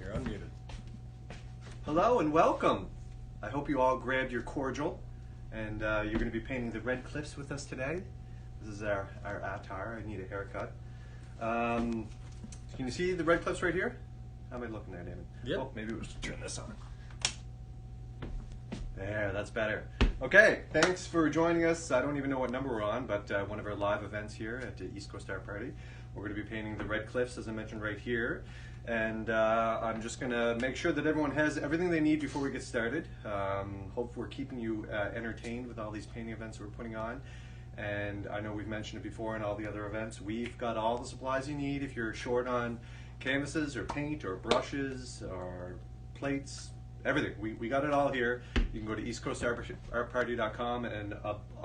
You're unmuted. Hello and welcome. I hope you all grabbed your cordial and you're going to be painting the red cliffs with us today. This is our attire. I need a haircut. Can you see the red cliffs right here? How am I looking there, David? Yep. Oh, maybe we'll just turn this on. There, that's better. Okay, thanks for joining us. I don't even know what number we're on, but one of our live events here at the East Coast Art Party. We're going to be painting the red cliffs, as I mentioned, right here. And I'm just going to make sure that everyone has everything they need before we get started. Hope we're keeping you entertained with all these painting events we're putting on. And I know we've mentioned it before in all the other events. We've got all the supplies you need if you're short on canvases or paint or brushes or plates. Everything. We got it all here. You can go to eastcoastartparty.com and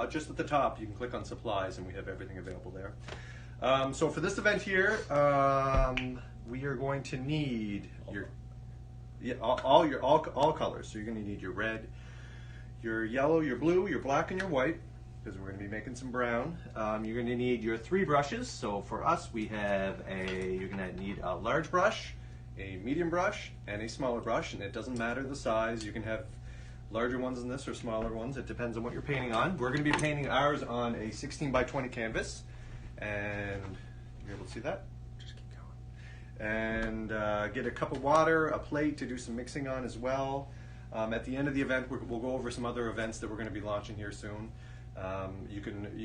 just at the top you can click on supplies and we have everything available there. So for this event here, we are going to need all colors. So you're going to need your red, your yellow, your blue, your black, and your white, because we're going to be making some brown. You're going to need your 3 brushes. So for us, we have you're going to need a large brush, a medium brush, and a smaller brush, and it doesn't matter the size. You can have larger ones than this or smaller ones. It depends on what you're painting on. We're going to be painting ours on a 16 by 20 canvas, and you're able to see that? Just keep going. And get a cup of water, a plate to do some mixing on as well. At the end of the event, we'll go over some other events that we're going to be launching here soon. You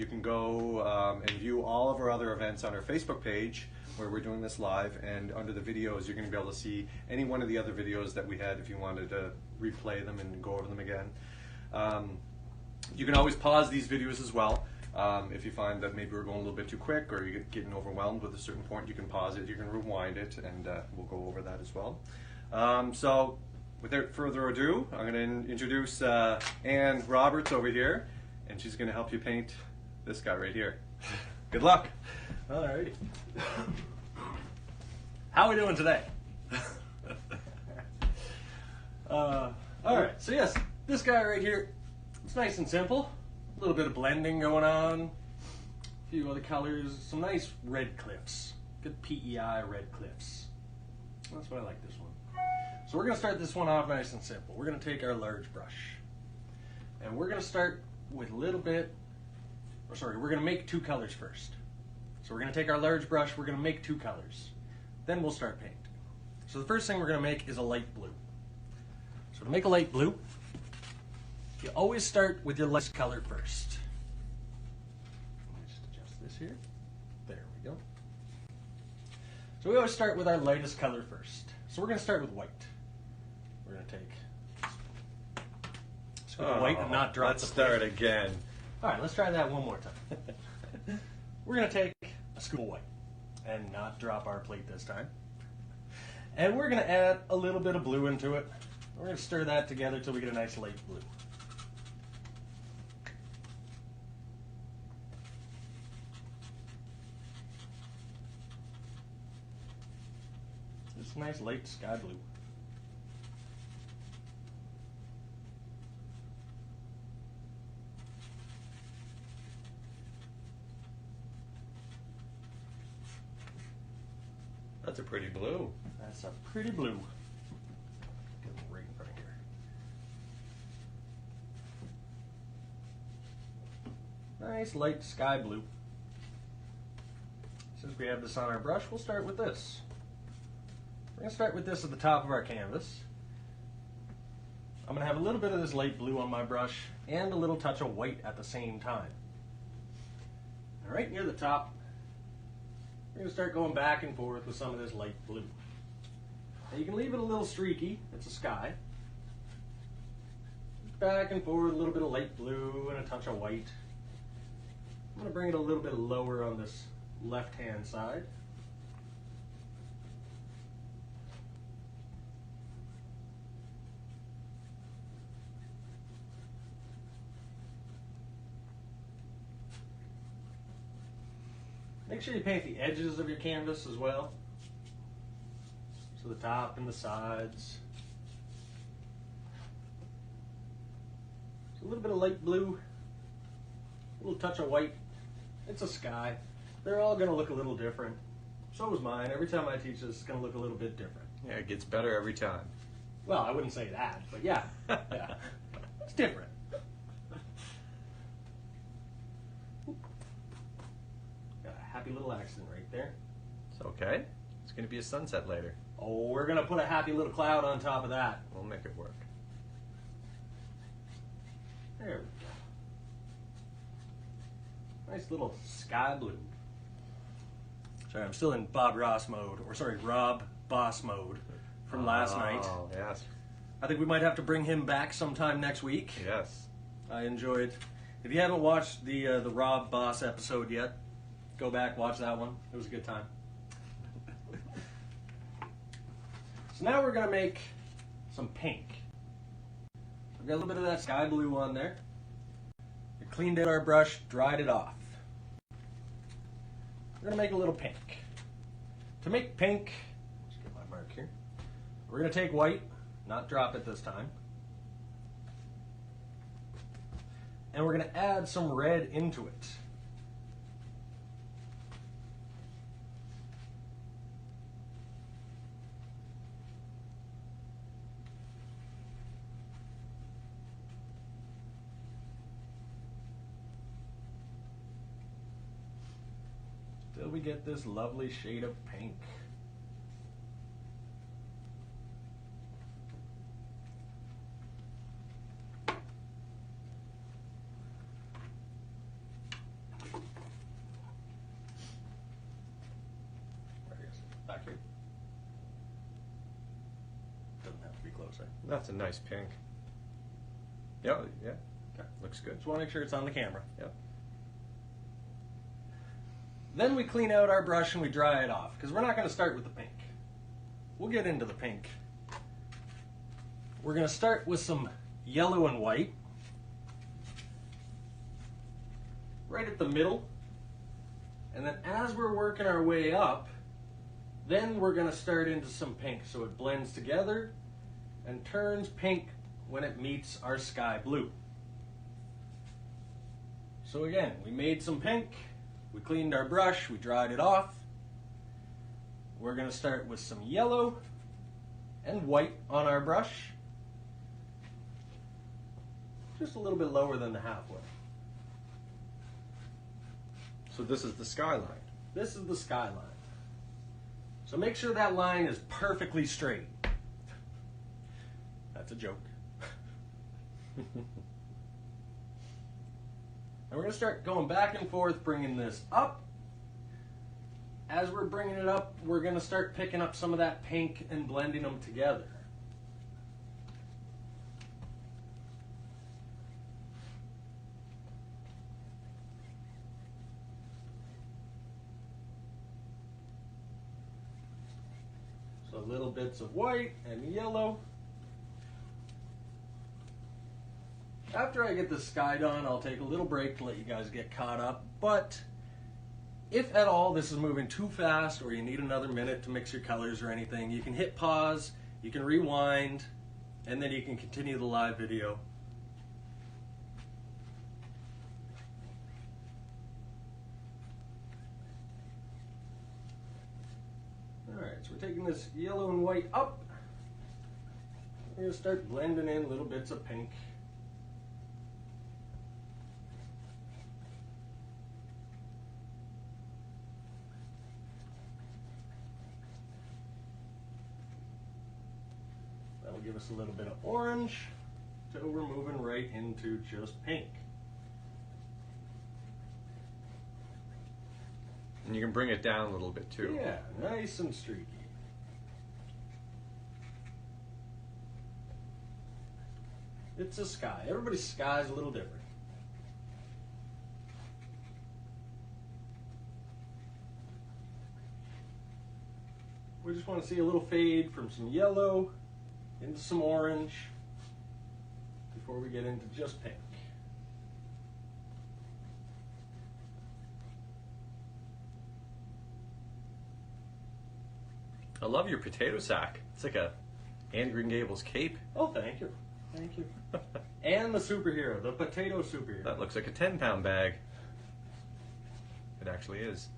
can go and view all of our other events on our Facebook page where we're doing this live, and under the videos you're going to be able to see any one of the other videos that we had if you wanted to replay them and go over them again. You can always pause these videos as well. If you find that maybe we're going a little bit too quick or you're getting overwhelmed with a certain point, you can pause it, you can rewind it, and we'll go over that as well. So without further ado, I'm going to introduce Ann Roberts over here, and she's going to help you paint this guy right here. Good luck. Alrighty. How are we doing today? Alright, so yes, this guy right here, it's nice and simple. A little bit of blending going on. A few other colors, some nice red cliffs. Good PEI red cliffs. That's why I like this one. So we're going to start this one off nice and simple. We're going to take our large brush. And we're going to start with a little bit, we're going to make 2 colors first. So we're going to take our large brush, we're going to make 2 colors. Then we'll start painting. So the first thing we're going to make is a light blue. So to make a light blue, you always start with your lightest color first. Let me just adjust this here. There we go. So we always start with our lightest color first. So we're going to start with white. We're going to take white and not drop Let's the plate. start again. All right, let's try that one more time. We're going to take a scoop of white and not drop our plate this time. And we're going to add a little bit of blue into it. We're going to stir that together until we get a nice light blue. This nice light sky blue. That's a pretty blue. That's a pretty blue. Get it right in front of here. Nice light sky blue. Since we have this on our brush, we'll start with this. We're going to start with this at the top of our canvas. I'm going to have a little bit of this light blue on my brush and a little touch of white at the same time. And right near the top, we're going to start going back and forth with some of this light blue. Now you can leave it a little streaky, it's a sky. Back and forth, a little bit of light blue and a touch of white. I'm going to bring it a little bit lower on this left-hand side. Make sure you paint the edges of your canvas as well. So the top and the sides. So a little bit of light blue, a little touch of white. It's a sky. They're all going to look a little different. So is mine. Every time I teach this, it's going to look a little bit different. Yeah, it gets better every time. Well, I wouldn't say that, but yeah. Yeah. It's different. Got a happy little accent right there. It's okay. It's going to be a sunset later. Oh, we're going to put a happy little cloud on top of that. We'll make it work. There we go. Nice little sky blue. Sorry, I'm still in Rob Boss mode from last night. Oh, yes. I think we might have to bring him back sometime next week. Yes. I enjoyed. If you haven't watched the Rob Boss episode yet, go back, watch that one. It was a good time. So now we're going to make some pink. We've got a little bit of that sky blue on there. We cleaned out our brush, dried it off. We're going to make a little pink. To make pink, let's get my mark here. We're going to take white, not drop it this time. And we're going to add some red into it. Till we get this lovely shade of pink. Back here. Doesn't have to be closer. That's a nice pink. Yeah, yeah. Okay. Looks good. Just want to make sure it's on the camera. Yep. Then we clean out our brush and we dry it off, because we're not going to start with the pink. We'll get into the pink. We're going to start with some yellow and white. Right at the middle. And then as we're working our way up, then we're going to start into some pink. So it blends together and turns pink when it meets our sky blue. So again, we made some pink. We cleaned our brush, we dried it off. We're going to start with some yellow and white on our brush. Just a little bit lower than the halfway. So this is the skyline. This is the skyline. So make sure that line is perfectly straight. That's a joke. And we're going to start going back and forth, bringing this up. As we're bringing it up, we're going to start picking up some of that pink and blending them together. So little bits of white and yellow. After I get the sky done, I'll take a little break to let you guys get caught up. But if at all this is moving too fast or you need another minute to mix your colors or anything, you can hit pause, you can rewind, and then you can continue the live video. Alright, so we're taking this yellow and white up. We're going to start blending in little bits of pink. That'll give us a little bit of orange till we're moving right into just pink. And you can bring it down a little bit too. Yeah, nice and streaky. It's a sky. Everybody's sky is a little different. We just want to see a little fade from some yellow into some orange before we get into just pink. I love your potato sack. It's like a Anne Green Gables cape. Oh, thank you. Thank you. And the superhero, the potato superhero. That looks like a 10-pound bag. It actually is.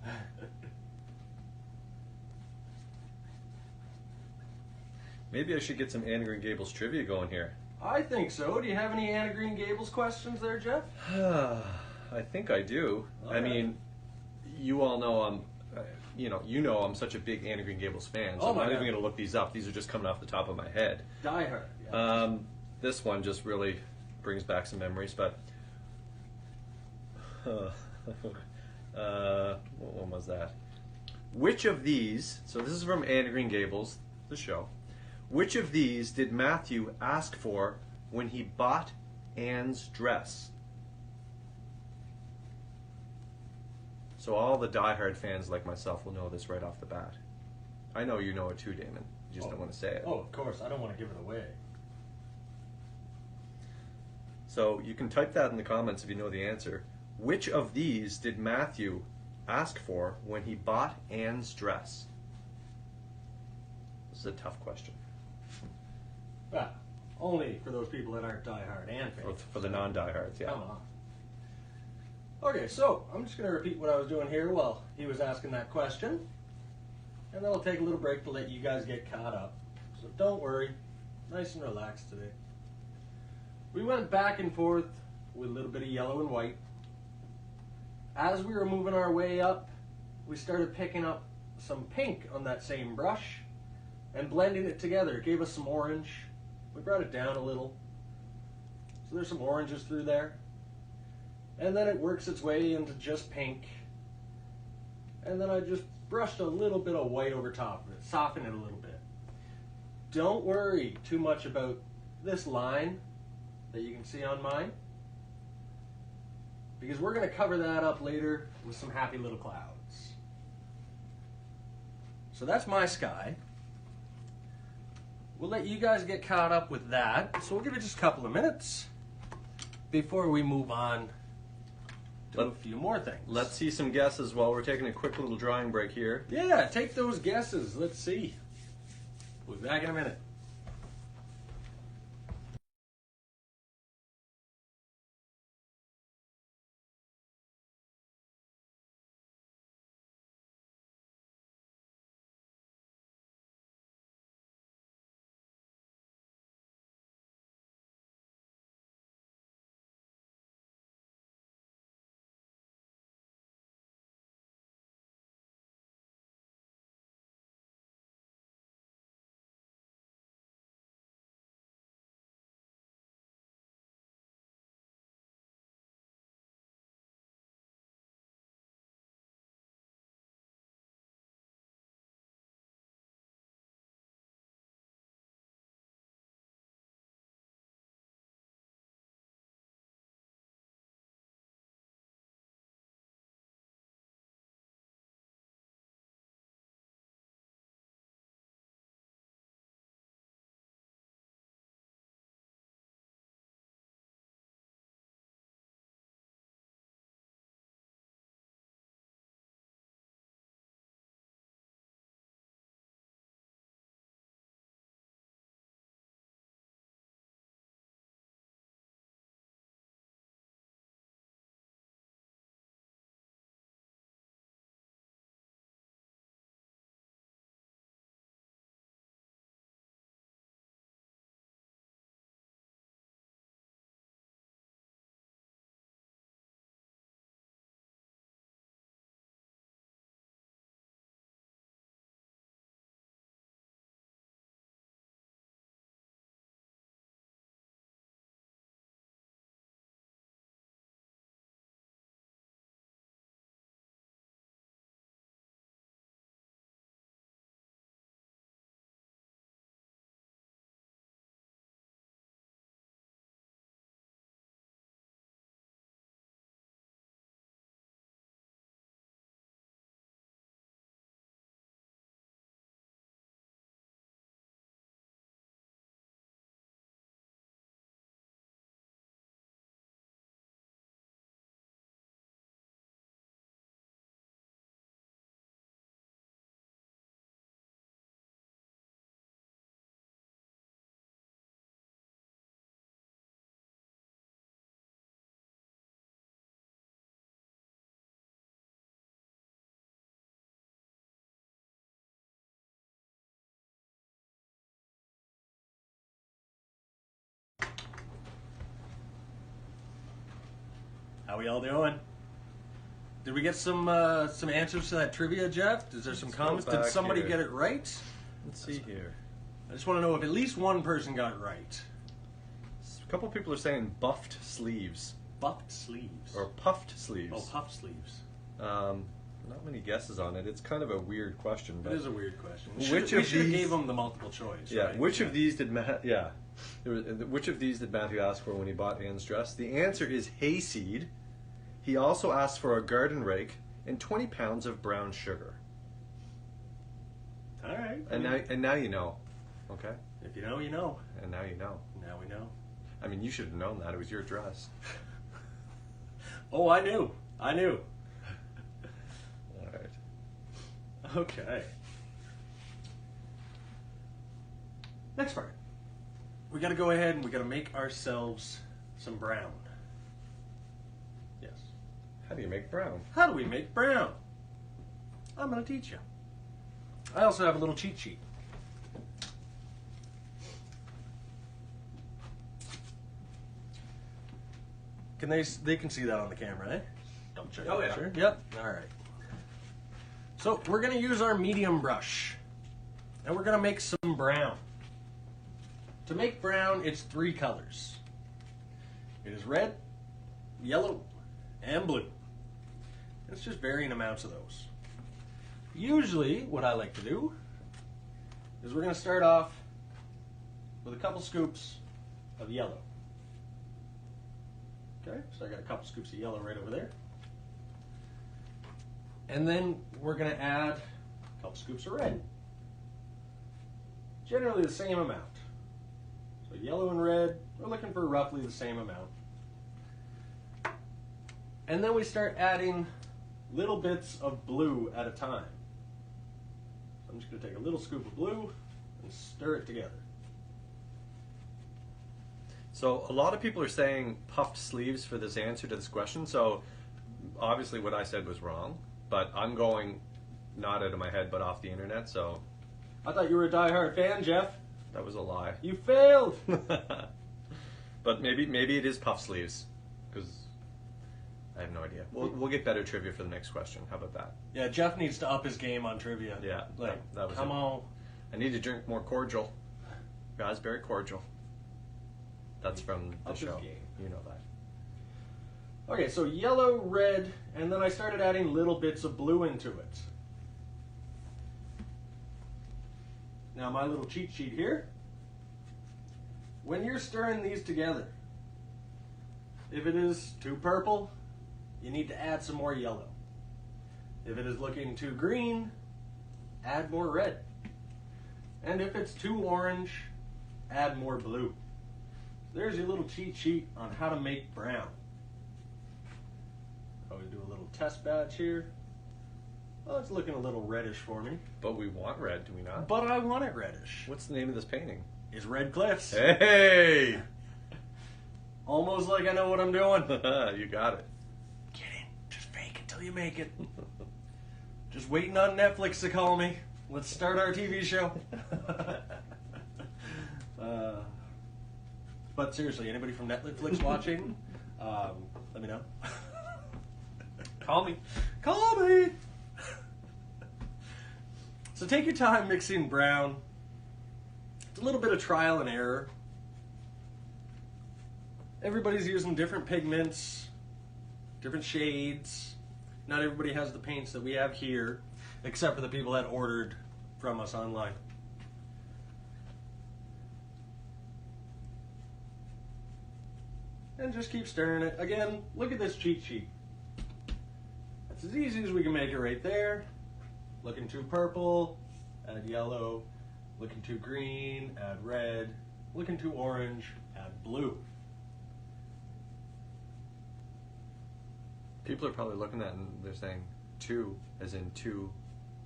Maybe I should get some Anne of Green Gables trivia going here. I think so. Do you have any Anne of Green Gables questions there, Jeff? I think I do. All I right. mean, you all know I'm such a big Anne of Green Gables fan, so Oh I'm my not God. even going to look these up. These are just coming off the top of my head. Die Hard. Yeah. This one just really brings back some memories, but what one was that? Which of these, so this is from Anne of Green Gables, the show, which of these did Matthew ask for when he bought Anne's dress? So all the Die Hard fans like myself will know this right off the bat. I know you know it too, Damon. You just don't want to say it. Oh, of course. I don't want to give it away. So you can type that in the comments if you know the answer. Which of these did Matthew ask for when he bought Anne's dress? This is a tough question. Ah, only for those people that aren't Die Hard and fans. For the non-diehards, yeah. Come on. Okay, so I'm just going to repeat what I was doing here while he was asking that question. And then I'll take a little break to let you guys get caught up. So don't worry. Nice and relaxed today. We went back and forth with a little bit of yellow and white. As we were moving our way up, we started picking up some pink on that same brush and blending it together. It gave us some orange. We brought it down a little. So there's some oranges through there. And then it works its way into just pink. And then I just brushed a little bit of white over top of it, soften it a little bit. Don't worry too much about this line that you can see on mine, because we're going to cover that up later with some happy little clouds. So that's my sky. We'll let you guys get caught up with that. So we'll give it just a couple of minutes before we move on to a few more things. Let's see some guesses while we're taking a quick little drawing break here. Yeah, take those guesses. Let's see. We'll be back in a minute. How we all doing? Did we get some answers to that trivia, Jeff? Is there some comments? Did somebody get it right? Let's see here. I just want to know if at least one person got it right. A couple people are saying buffed sleeves. Buffed sleeves. Or puffed sleeves. Oh, puffed sleeves. Not many guesses on it. It's kind of a weird question. But it is a weird question. We should have gave them the multiple choice. Yeah. Right? Which of these did which of these did Matthew ask for when he bought Anne's dress? The answer is hayseed. He also asked for a garden rake and 20 pounds of brown sugar. All right. And now you know. Okay. If you know, you know. And now you know. Now we know. I mean, you should have known that. It was your dress. Oh, I knew. I knew. All right. Okay. Next part. We got to go ahead and we got to make ourselves some brown. Yes. How do you make brown? How do we make brown? I'm going to teach you. I also have a little cheat sheet. They can see that on the camera, eh? Double check. Oh, yeah. Sure. Yep. All right. So we're going to use our medium brush, and we're going to make some brown. To make brown, it's 3 colors. It is red, yellow, and blue. It's just varying amounts of those. Usually, what I like to do is we're going to start off with a couple scoops of yellow. Okay, so I got a couple scoops of yellow right over there. And then we're going to add a couple scoops of red. Generally the same amount. So yellow and red, we're looking for roughly the same amount. And then we start adding little bits of blue at a time. So I'm just going to take a little scoop of blue and stir it together. So a lot of people are saying puffed sleeves for this answer to this question. So obviously what I said was wrong, but I'm going not out of my head but off the internet. So I thought you were a diehard fan, Jeff. that was a lie. You failed. But maybe it is puff sleeves because I have no idea. We'll get better trivia for the next question. How about that? Yeah, Jeff needs to up his game on trivia. Yeah, like that was come it. on. I need to drink more cordial, raspberry cordial. That's from the Up his show. game. You know that. Okay, so yellow, red, and then I started adding little bits of blue into it. Now my little cheat sheet here. When you're stirring these together, if it is too purple, you need to add some more yellow. If it is looking too green, add more red. And if it's too orange, add more blue. There's your little cheat sheet on how to make brown. I'll do a little test batch here. Oh, it's looking a little reddish for me. But we want red, do we not? But I want it reddish. What's the name of this painting? It's Red Cliffs. Hey! Almost like I know what I'm doing. You got it. Get in. Just fake it till you make it. Just waiting on Netflix to call me. Let's start our TV show. But seriously, anybody from Netflix watching, let me know. Call me. Call me! So take your time mixing brown. It's a little bit of trial and error. Everybody's using different pigments, different shades. Not everybody has the paints that we have here, except for the people that ordered from us online. And just keep stirring it. Again, look at this cheat sheet. It's as easy as we can make it right there. Looking too purple, add yellow. Looking too green, add red. Looking too orange, add blue. People are probably looking at it and they're saying two, as in two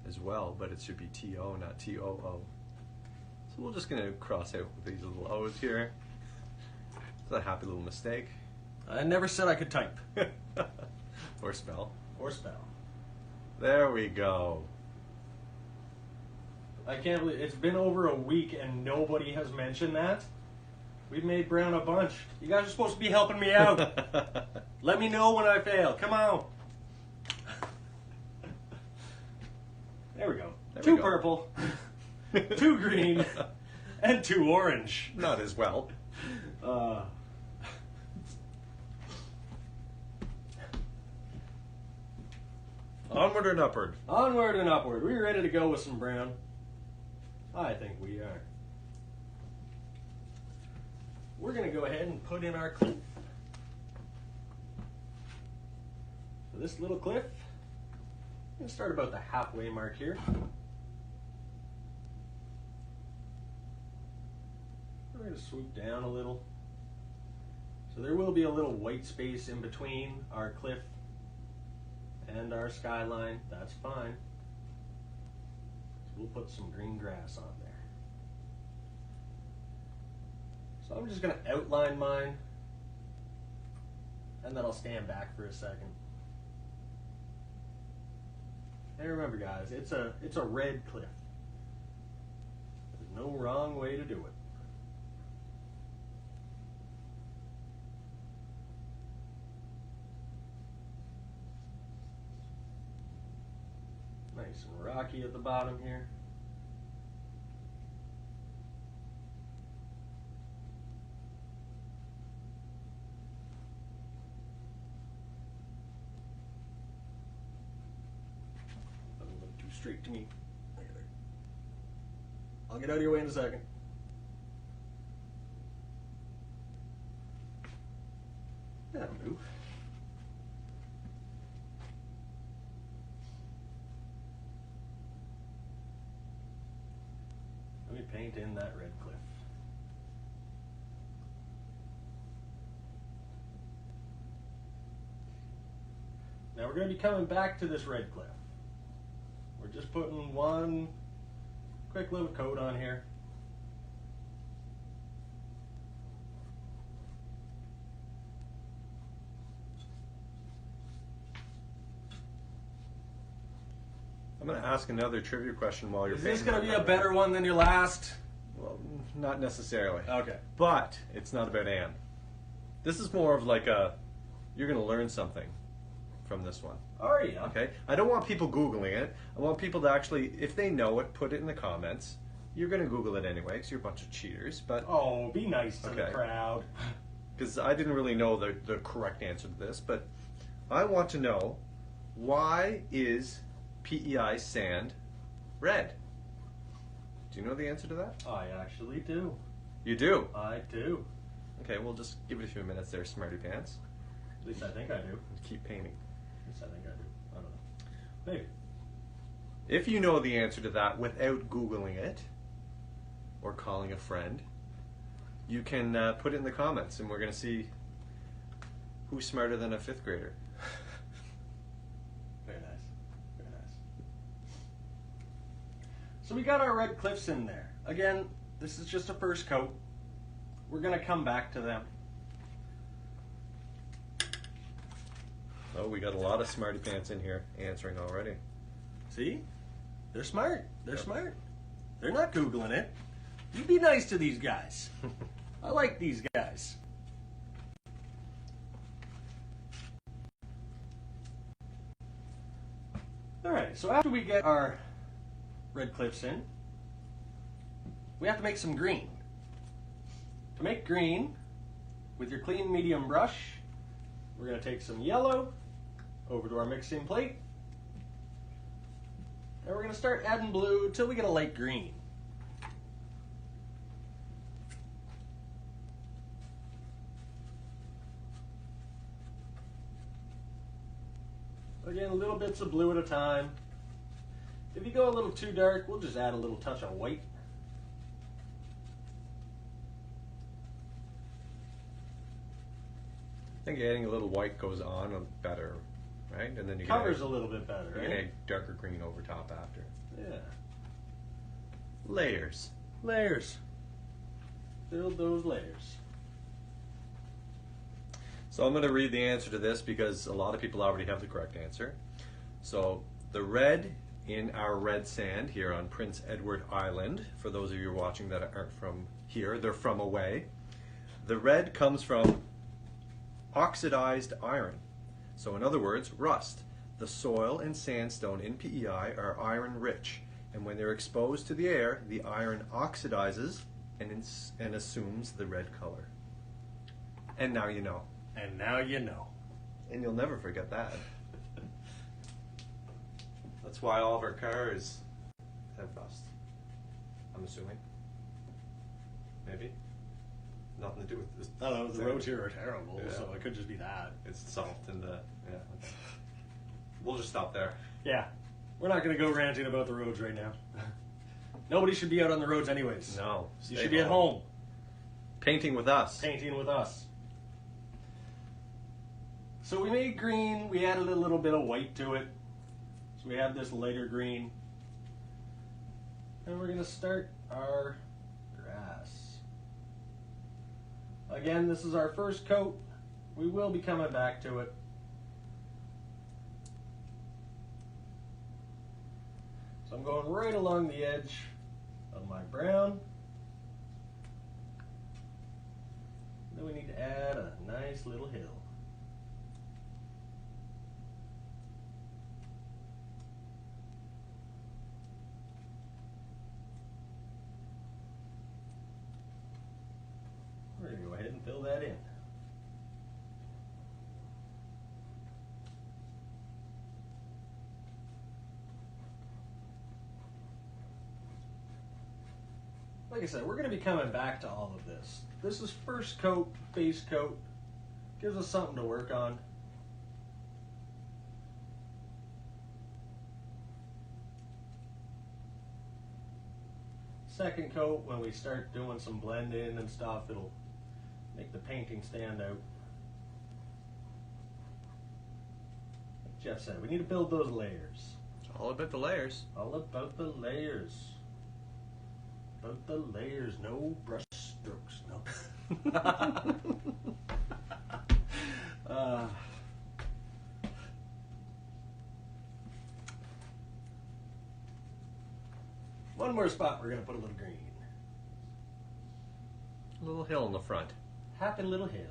as well, but it should be T-O, not T-O-O. So we're just going to cross out these little O's here. It's a happy little mistake. I never said I could type. Or spell. Or spell. There we go. I can't believe it's been over a week and nobody has mentioned that. We've made brown a bunch. You guys are supposed to be helping me out. Let me know when I fail. Come on. There we go. Two purple, 2 green, and 2 orange. Not as well. Onward and upward. Onward and upward. We ready to go with some brown? I think we are. We're going to go ahead and put in our cliff. So this little cliff, I'm going to start about the halfway mark here. We're going to swoop down a little. So there will be a little white space in between our cliff and our skyline. That's fine. So we'll put some green grass on there. So I'm just going to outline mine, and then I'll stand back for a second. And remember, guys, it's a red cliff. There's no wrong way to do it. Nice and rocky at the bottom here. Doesn't look too straight to me. I'll get out of your way in a second. That'll do. Let me paint in that red cliff. Now we're going to be coming back to this red cliff. We're just putting one quick little coat on here. I'm going to ask another trivia question while you're Is this painting. going to be a better one than your last? Well, not necessarily. Okay. But it's not about Anne. This is more of like a, you're going to learn something from this one. Are you? Okay? I don't want people Googling it. I want people to actually, if they know it, put it in the comments. You're going to Google it anyway because you're a bunch of cheaters. But Oh, be nice to the crowd. because I didn't really know the correct answer to this, but I want to know, why is PEI sand red? Do you know the answer to that? I actually do. You do? I do. Okay, we'll just give it a few minutes there, smarty pants. At least I think I do. Keep painting. At least I think I do. I don't know. Maybe. If you know the answer to that without Googling it or calling a friend, you can put it in the comments, and we're going to see who's smarter than a 5th grader. Very nice. Very nice. So we got our red cliffs in there. Again, this is just a first coat. We're going to come back to them. Oh, we got a lot of smarty pants in here answering already. See? They're smart. They're smart. They're not Googling it. You be nice to these guys. I like these guys. Alright, so after we get our red cliffs in, we have to make some green. To make green, with your clean medium brush, we're going to take some yellow over to our mixing plate, and we're going to start adding blue until we get a light green. Again, little bits of blue at a time. If you go a little too dark, we'll just add a little touch of white. I think adding a little white goes on better, right? And then you Covers can a little bit better, you can right? add darker green over top after. Yeah. Layers. Layers. Build those layers. So I'm going to read the answer to this because a lot of people already have the correct answer. So the red in our red sand here on Prince Edward Island, for those of you watching that aren't from here, they're from away. The red comes from oxidized iron. So in other words, rust. The soil and sandstone in PEI are iron rich, and when they're exposed to the air, the iron oxidizes and assumes the red color. And now you know. And now you know. And you'll never forget that. That's why all of our cars have rust. I'm assuming. Maybe. Nothing to do with this. No, the roads here are terrible, Yeah. so it could just be that. It's salt and yeah. Okay. We'll just stop there. Yeah. We're not going to go ranting about the roads right now. Nobody should be out on the roads anyways. No. You should be at home. Painting with us. Painting with us. So we made green, we added a little bit of white to it. So we have this lighter green. And we're going to start our grass. Again, this is our first coat. We will be coming back to it. So I'm going right along the edge of my brown. Then we need to add a nice little hill. We're going to go ahead and fill that in. Like I said, we're going to be coming back to all of this. This is first coat, base coat. Gives us something to work on. Second coat, when we start doing some blend in and stuff, it'll make the painting stand out. Like Jeff said, we need to build those layers. It's all about the layers. All about the layers. About the layers, no brush strokes, no. One more spot we're going to put a little green. A little hill in the front. Happy little hill.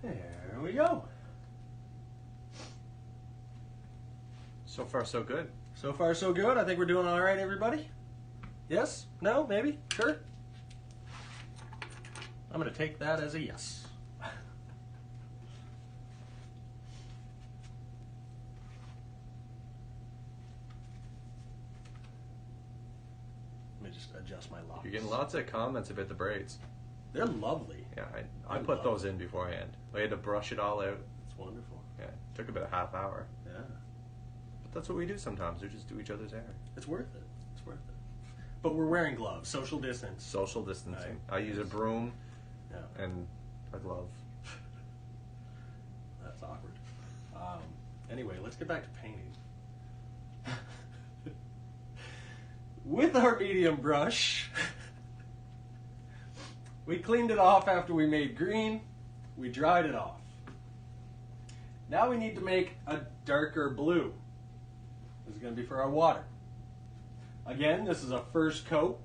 There we go. So far, so good. So far, so good. I think we're doing all right, everybody. Yes? No? Maybe? Sure? I'm going to take that as a yes. Let me just adjust my locks. You're getting lots of comments about the braids. They're lovely. Yeah, I put those in beforehand. I had to brush it all out. It's wonderful. Yeah, it took about a half hour. Yeah. But that's what we do sometimes. We just do each other's hair. It's worth it. It's worth it. But we're wearing gloves. Social distance. Social distancing. Right. I use a broom Yeah. and a glove. That's awkward. Anyway, let's get back to painting. With our medium brush, we cleaned it off after we made green. We dried it off. Now we need to make a darker blue. This is going to be for our water. Again, this is a first coat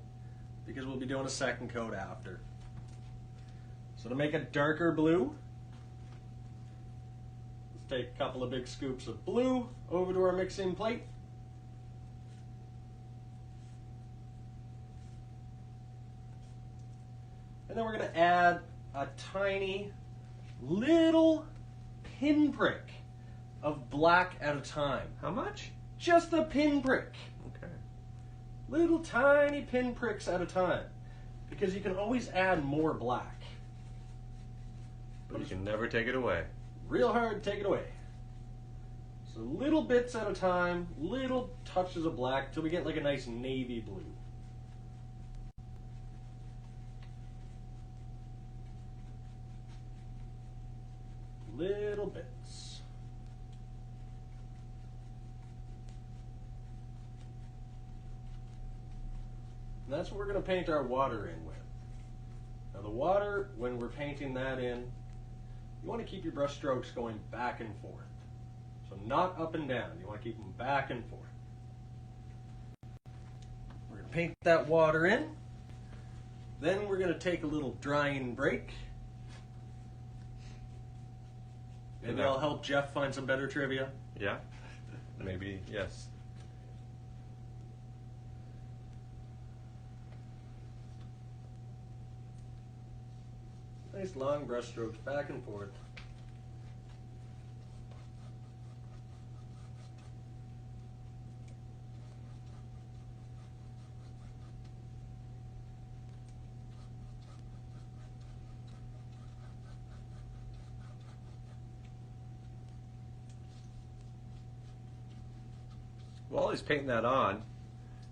because we'll be doing a second coat after. So to make a darker blue, let's take a couple of big scoops of blue over to our mixing plate. And then we're going to add a tiny little pinprick of black at a time. How much? Just a pinprick. Okay. Little tiny pinpricks at a time. Because you can always add more black. But you can never take it away. Real hard to take it away. So little bits at a time, little touches of black till we get like a nice navy blue. Little bits. And that's what we're going to paint our water in with. Now the water, when we're painting that in, you want to keep your brush strokes going back and forth. So not up and down. You want to keep them back and forth. We're going to paint that water in. Then we're going to take a little drying break. Maybe I'll help Jeff find some better trivia. Yeah, maybe, yes. Nice long brush strokes back and forth. While he's painting that on,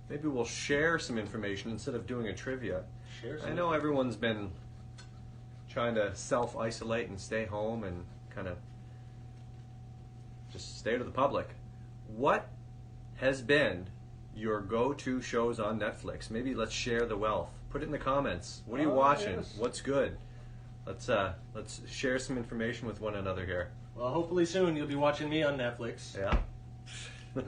maybe we'll share some information instead of doing a trivia. I know everyone's been trying to self-isolate and stay home and kind of just stay to the public. What has been your go-to shows on Netflix? Maybe let's share the wealth. Put it in the comments. What are you watching? Yes. What's good? Let's share some information with one another here. Well, hopefully soon you'll be watching me on Netflix. Yeah.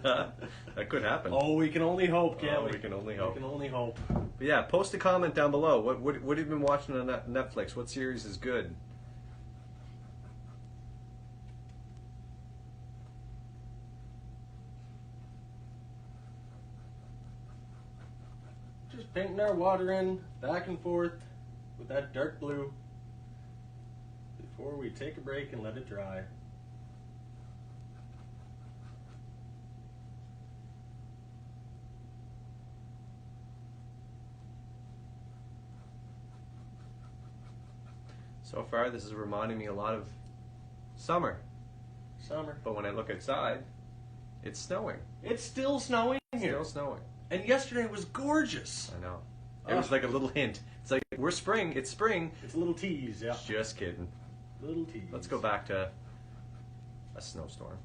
That could happen. Oh, we can only hope, can't we? We can only hope. We can only hope. But yeah, post a comment down below. What have you been watching on Netflix? What series is good? Just painting our water in back and forth with that dark blue before we take a break and let it dry. So far, this is reminding me a lot of summer. Summer. But when I look outside, it's snowing. It's still snowing here. Still snowing. And yesterday was gorgeous. I know. It was like a little hint. It's like, we're spring. It's spring. It's a little tease, yeah. Just kidding. Little tease. Let's go back to a snowstorm.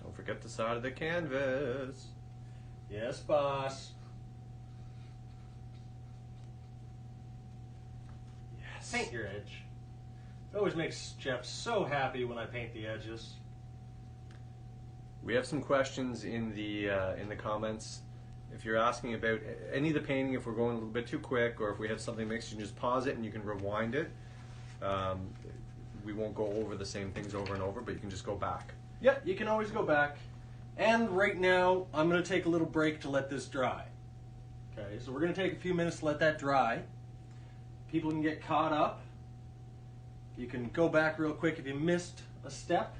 Don't forget the side of the canvas. Yes, boss. Yes. Paint your edge. It always makes Jeff so happy when I paint the edges. We have some questions in the comments. If you're asking about any of the painting, if we're going a little bit too quick, or if we have something mixed, you can just pause it and you can rewind it. We won't go over the same things over and over, but you can just go back. Yeah, you can always go back. And right now, I'm going to take a little break to let this dry. Okay, so we're going to take a few minutes to let that dry. People can get caught up. You can go back real quick if you missed a step.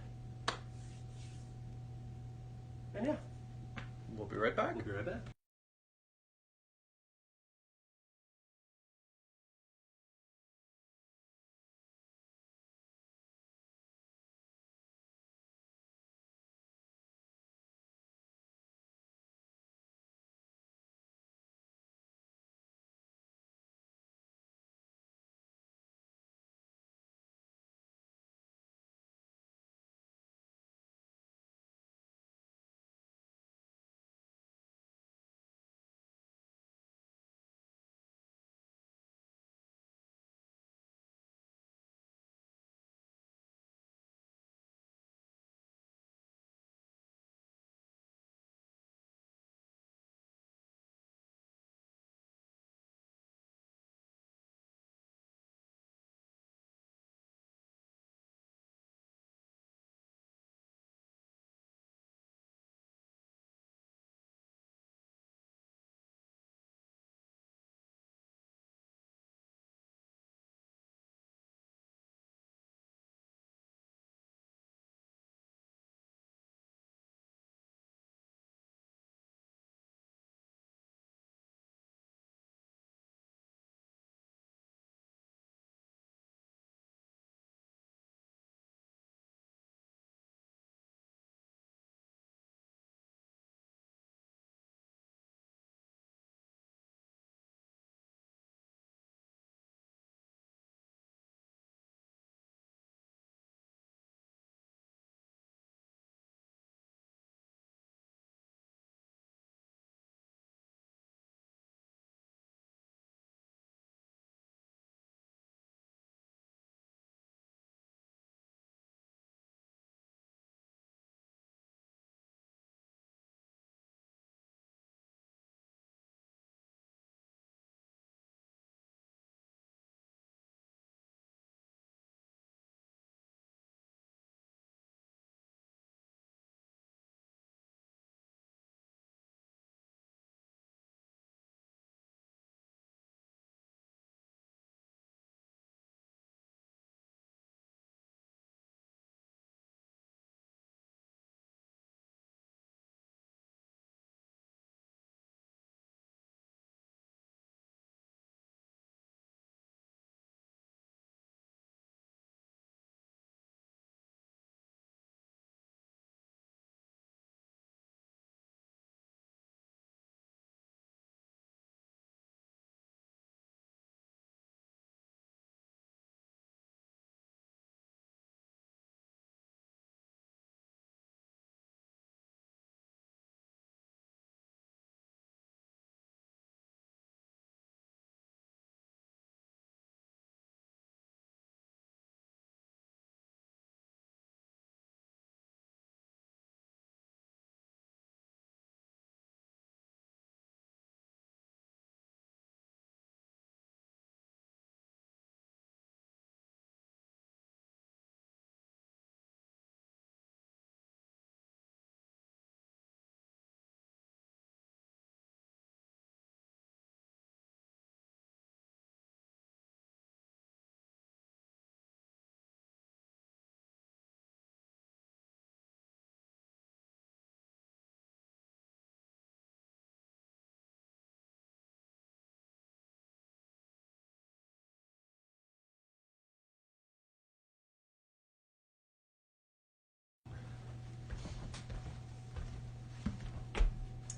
And yeah, We'll be right back. we'll be right back.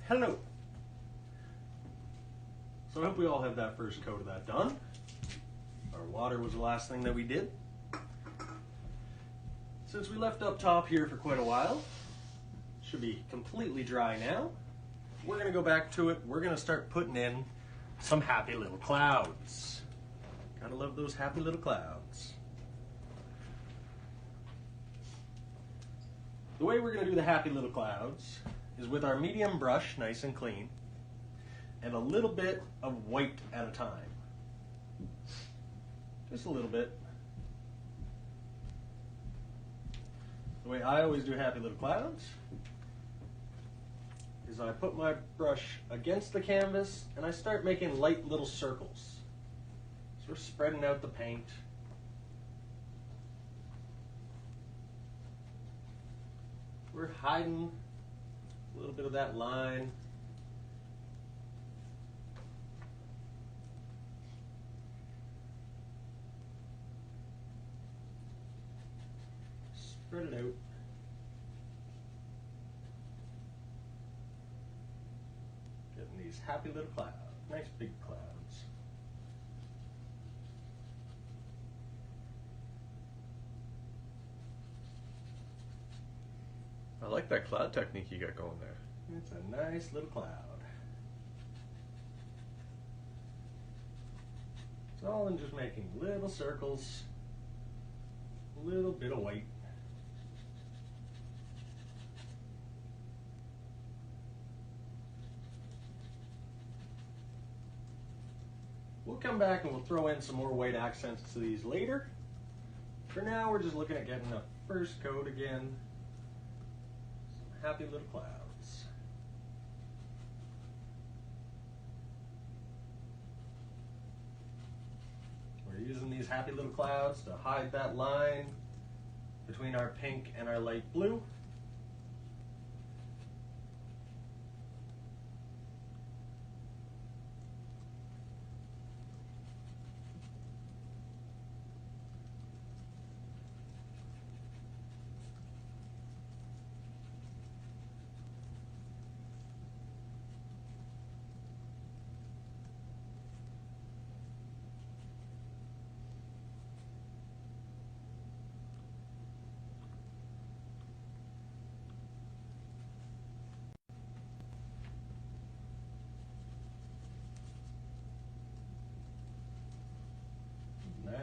Hello. So I hope we all have that first coat of that done. Our water was the last thing that we did. Since we left up top here for quite a while, should be completely dry now. We're gonna go back to it. We're gonna start putting in some happy little clouds. Gotta love those happy little clouds. The way we're gonna do the happy little clouds is with our medium brush, nice and clean, and a little bit of white at a time. Just a little bit. The way I always do happy little clouds is I put my brush against the canvas and I start making light little circles. So we're spreading out the paint. We're hiding a little bit of that line. Spread it out. Getting these happy little clouds, nice big clouds. I like that cloud technique you got going there. It's a nice little cloud. It's all in just making little circles, a little bit of white. We'll come back and we'll throw in some more white accents to these later. For now, we're just looking at getting a first coat again. Some happy little clouds. We're using these happy little clouds to hide that line between our pink and our light blue.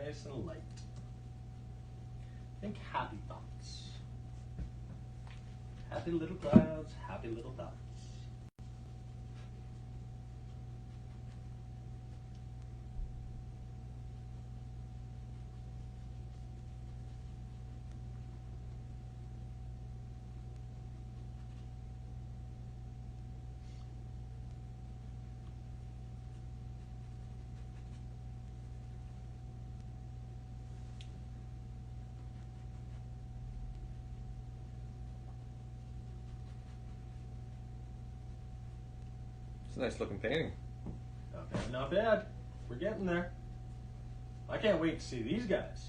Nice and light. Think happy thoughts. Happy little clouds, happy little thoughts. It's a nice looking painting. Not bad, not bad. We're getting there. I can't wait to see these guys.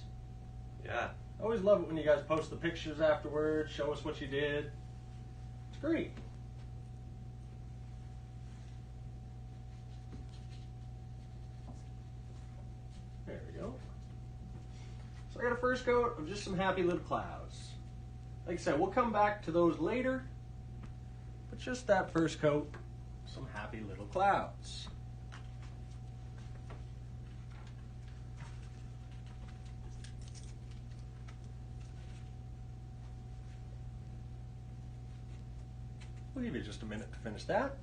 Yeah. I always love it when you guys post the pictures afterwards, show us what you did. It's great. There we go. So I got a first coat of just some happy little clouds. Like I said, we'll come back to those later, but just that first coat, some happy little clouds. We'll give you just a minute to finish that.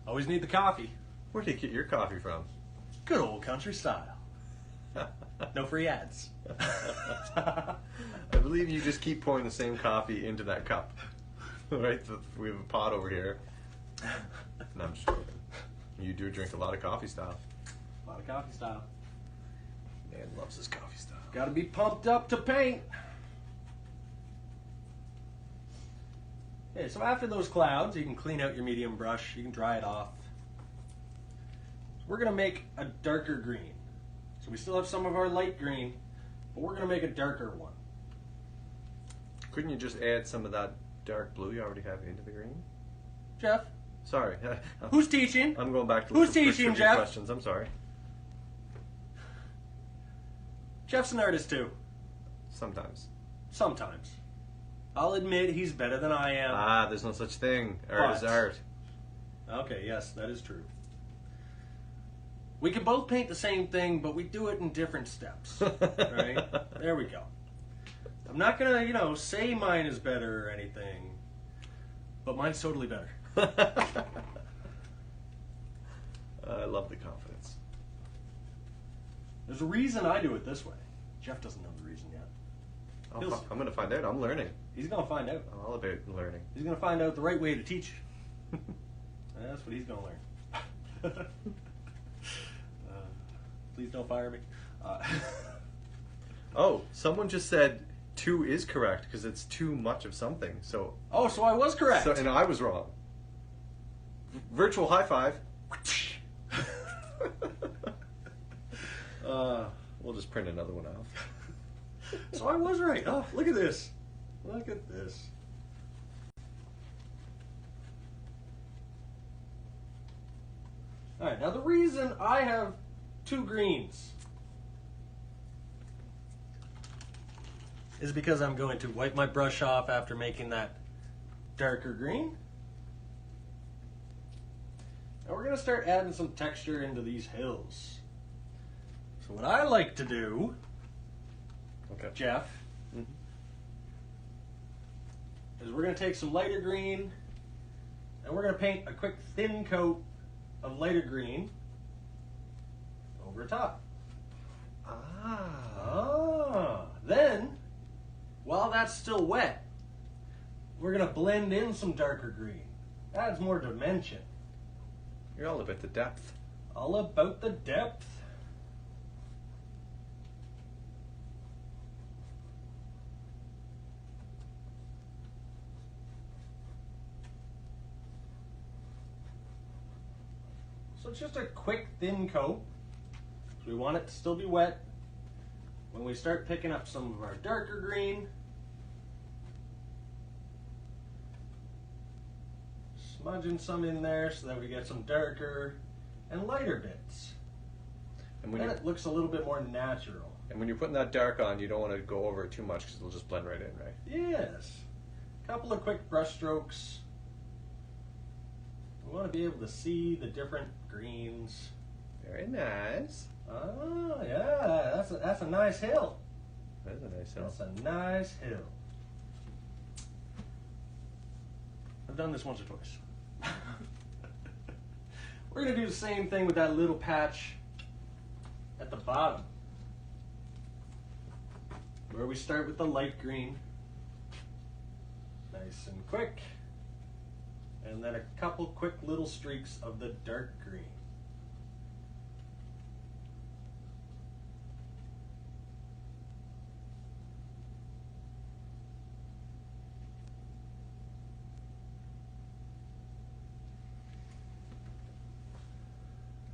Always need the coffee. Where do you get your coffee from? Good old country style. No free ads. I believe you just keep pouring the same coffee into that cup. Right? We have a pot over here. No, I'm just joking. You do drink a lot of coffee style. A lot of coffee style. Man loves his coffee style. Gotta be pumped up to paint. Okay, so after those clouds, you can clean out your medium brush. You can dry it off. So we're gonna make a darker green. So we still have some of our light green, but we're going to make a darker one. Couldn't you just add some of that dark blue you already have into the green? Jeff, Sorry. who's teaching? I'm going back to Who's for teaching, trivia Jeff? questions. I'm sorry. Jeff's an artist too. Sometimes. Sometimes. I'll admit he's better than I am. Ah, there's no such thing. Art is But- art. Okay, yes, that is true. We can both paint the same thing, but we do it in different steps. Right? There we go. I'm not gonna, say mine is better or anything, but mine's totally better. I love the confidence. There's a reason I do it this way. Jeff doesn't know the reason yet. I'm going to find out. I'm learning. He's gonna find out. I'm all about learning. He's gonna find out the right way to teach. That's what he's gonna learn. Please don't fire me. Oh, someone just said 2 is correct because it's too much of something. So, So I was correct. and I was wrong. Virtual high five. We'll just print another one off. So I was right. Oh, look at this. Look at this. All right, now the reason I have 2 greens is because I'm going to wipe my brush off after making that darker green. And we're going to start adding some texture into these hills. So what I like to do, Okay. Jeff, is we're going to take some lighter green and we're going to paint a quick thin coat of lighter green over top. Then, while that's still wet, we're going to blend in some darker green. Adds more dimension. You're all about the depth. All about the depth. So it's just a quick thin coat. We want it to still be wet. When we start picking up some of our darker green, smudging some in there so that we get some darker and lighter bits. And when Then you it looks a little bit more natural. and when you're putting that dark on, you don't want to go over it too much because it'll just blend right in, right? Yes. A couple of quick brush strokes. We want to be able to see the different greens. Very nice. Oh, yeah, that's a nice hill. That is a nice hill. That's a nice hill. I've done this once or twice. We're going to do the same thing with that little patch at the bottom, where we start with the light green. Nice and quick. And then a couple quick little streaks of the dark green.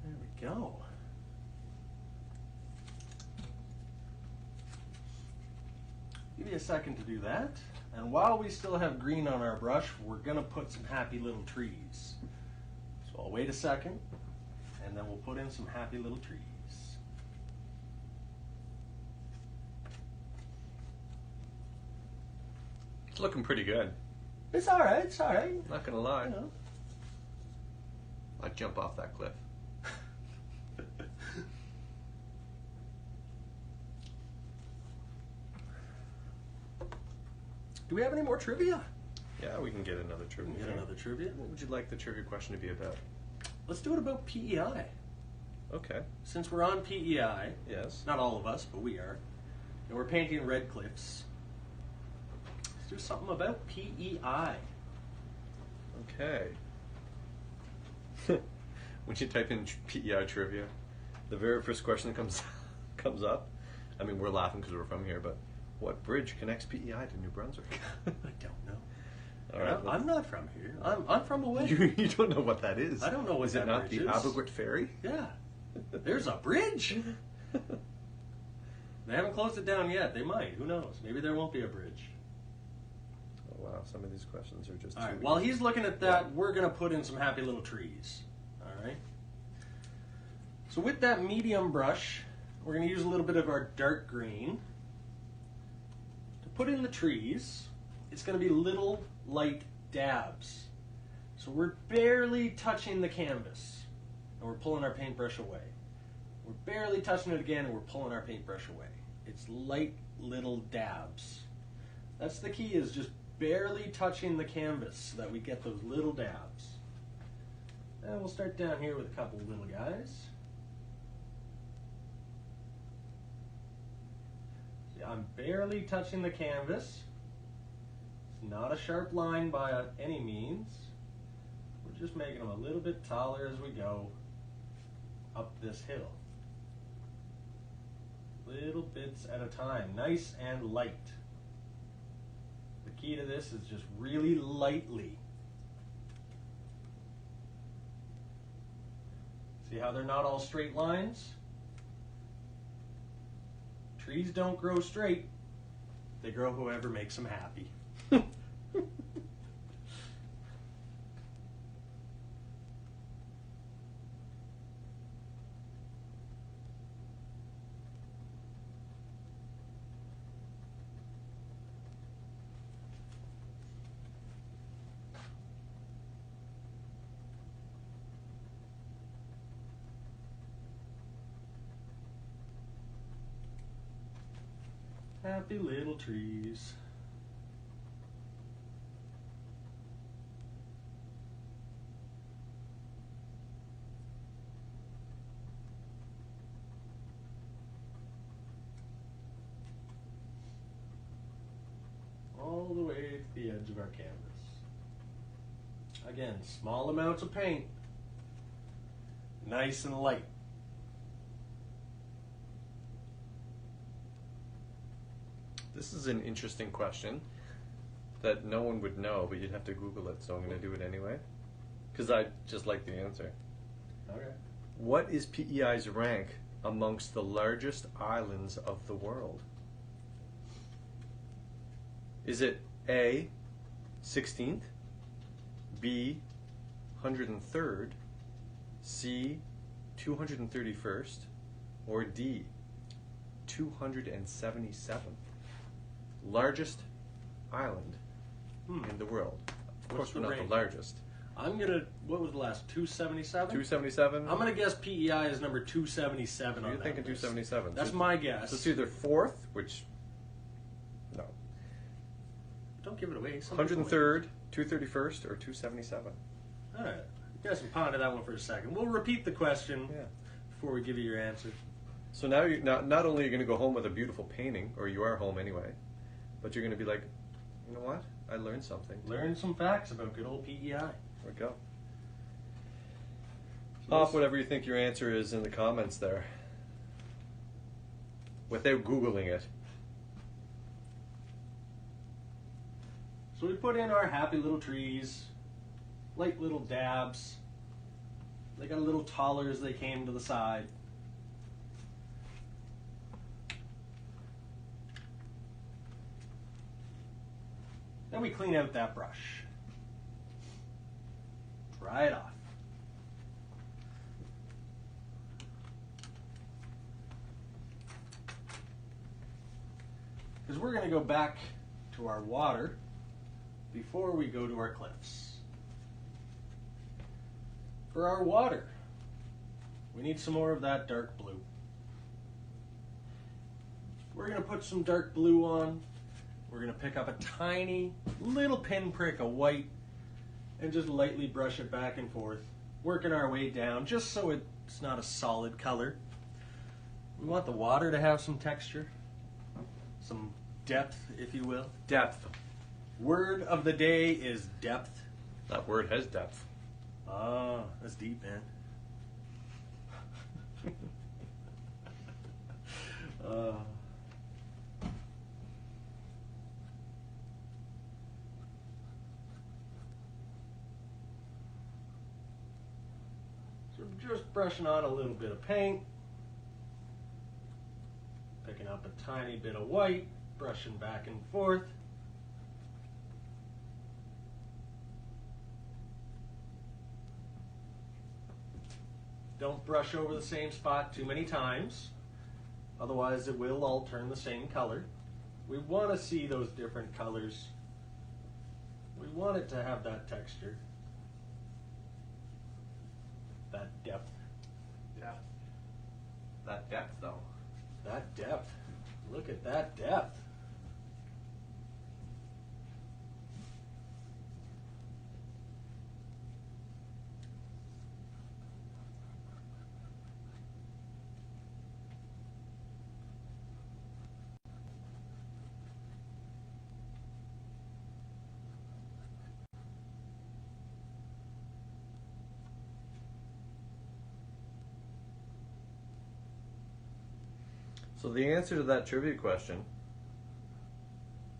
There we go. Give me a second to do that. And while we still have green on our brush, we're going to put some happy little trees. So I'll wait a second, and then we'll put in some happy little trees. It's looking pretty good. It's all right, it's all right. Not gonna lie. You know. I'd jump off that cliff. Do we have any more trivia? Yeah, we can get another trivia. We can get another trivia. What would you like the trivia question to be about? Let's do it about PEI. Okay. Since we're on PEI, Yes. not all of us, but we are, and we're painting red cliffs, let's do something about PEI. Okay. When you type in PEI trivia, the very first question that comes up. I mean, we're laughing because we're from here, but what bridge connects PEI to New Brunswick? I don't know. All right. I'm not from here. I'm from away. You don't know what that is. I don't know what Is it that not bridge the is. Abergwit Ferry? Yeah. There's a bridge. They haven't closed it down yet. They might. Who knows? Maybe there won't be a bridge. Oh, wow, some of these questions are just All right, too while easy. he's looking at that, we're going to put in some happy little trees. All right? So with that medium brush, we're going to use a little bit of our dark green to put in the trees. It's going to be little light dabs. So we're barely touching the canvas, and we're pulling our paintbrush away. We're barely touching it again, and we're pulling our paintbrush away. It's light little dabs. That's the key, is just barely touching the canvas so that we get those little dabs. And we'll start down here with a couple little guys. See, I'm barely touching the canvas. It's not a sharp line by any means. We're just making them a little bit taller as we go up this hill. Little bits at a time, nice and light. The key to this is just really lightly. See how they're not all straight lines? Trees don't grow straight. They grow whoever makes them happy. Happy little trees. All the way to the edge of our canvas. Again, small amounts of paint, nice and light. This is an interesting question that no one would know, but you'd have to Google it, so I'm going to do it anyway. Because I just like the answer. Okay. What is PEI's rank amongst the largest islands of the world? Is it A, 16th, B, 103rd, C, 231st, or D, 277th? Largest island in the world. Of course, we're not the largest. I'm gonna. What was the last? 277. 277. I'm gonna guess PEI is number 277. You're on that thinking list. 277. That's my guess. So it's either fourth, which no, Don't give it away. Somebody's 103rd, 231st, or 277. All right. You guys can ponder that one for a second. We'll repeat the question Yeah. before we give you your answer. So now you not only are you going to go home with a beautiful painting, or you are home anyway, but you're going to be like, you know what? I learned something. Learn some facts about good old PEI. There we go. Pop whatever you think your answer is in the comments there, without Googling it. So we put in our happy little trees, light little dabs. They got a little taller as they came to the side. Then we clean out that brush. Dry it off. Because we're going to go back to our water before we go to our cliffs. For our water, we need some more of that dark blue. We're going to put some dark blue on. We're going to pick up a tiny little pinprick of white and just lightly brush it back and forth, working our way down just so it's not a solid color. We want the water to have some texture, some depth, if you will. Depth. Word of the day is depth. That word has depth. Ah, that's deep, man. So just brushing on a little bit of paint. Picking picking up a tiny bit of white, brushing back and forth. Don't brush over the same spot too many times, otherwise it will all turn the same color. We want to see those different colors. We want it to have that texture, that depth. Yeah. That depth, though. That depth. Look at that depth. So the answer to that trivia question,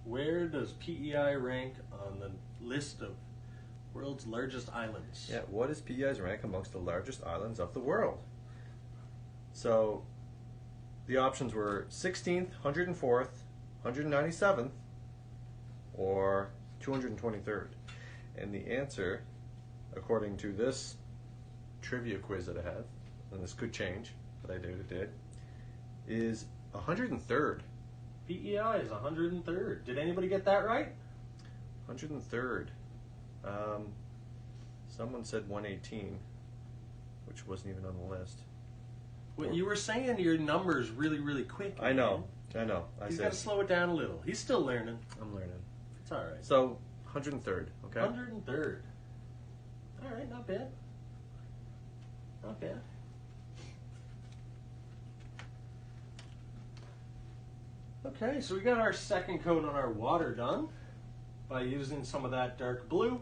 Where does PEI rank on the list of world's largest islands? yeah, what is PEI's rank amongst the largest islands of the world? So the options were 16th, 104th, 197th, or 223rd. And the answer, according to this trivia quiz that I have, and this could change, but I doubt it did, is 103rd. PEI is 103rd. Did anybody get that right? 103rd. Someone said 118, which wasn't even on the list. Well, you were saying your numbers really, really quick. I know. I know. He's got to slow it down a little. He's still learning. I'm learning. It's all right. So 103rd. Okay. 103rd. All right, not bad. Not bad. Okay, so we got our second coat on our water done by using some of that dark blue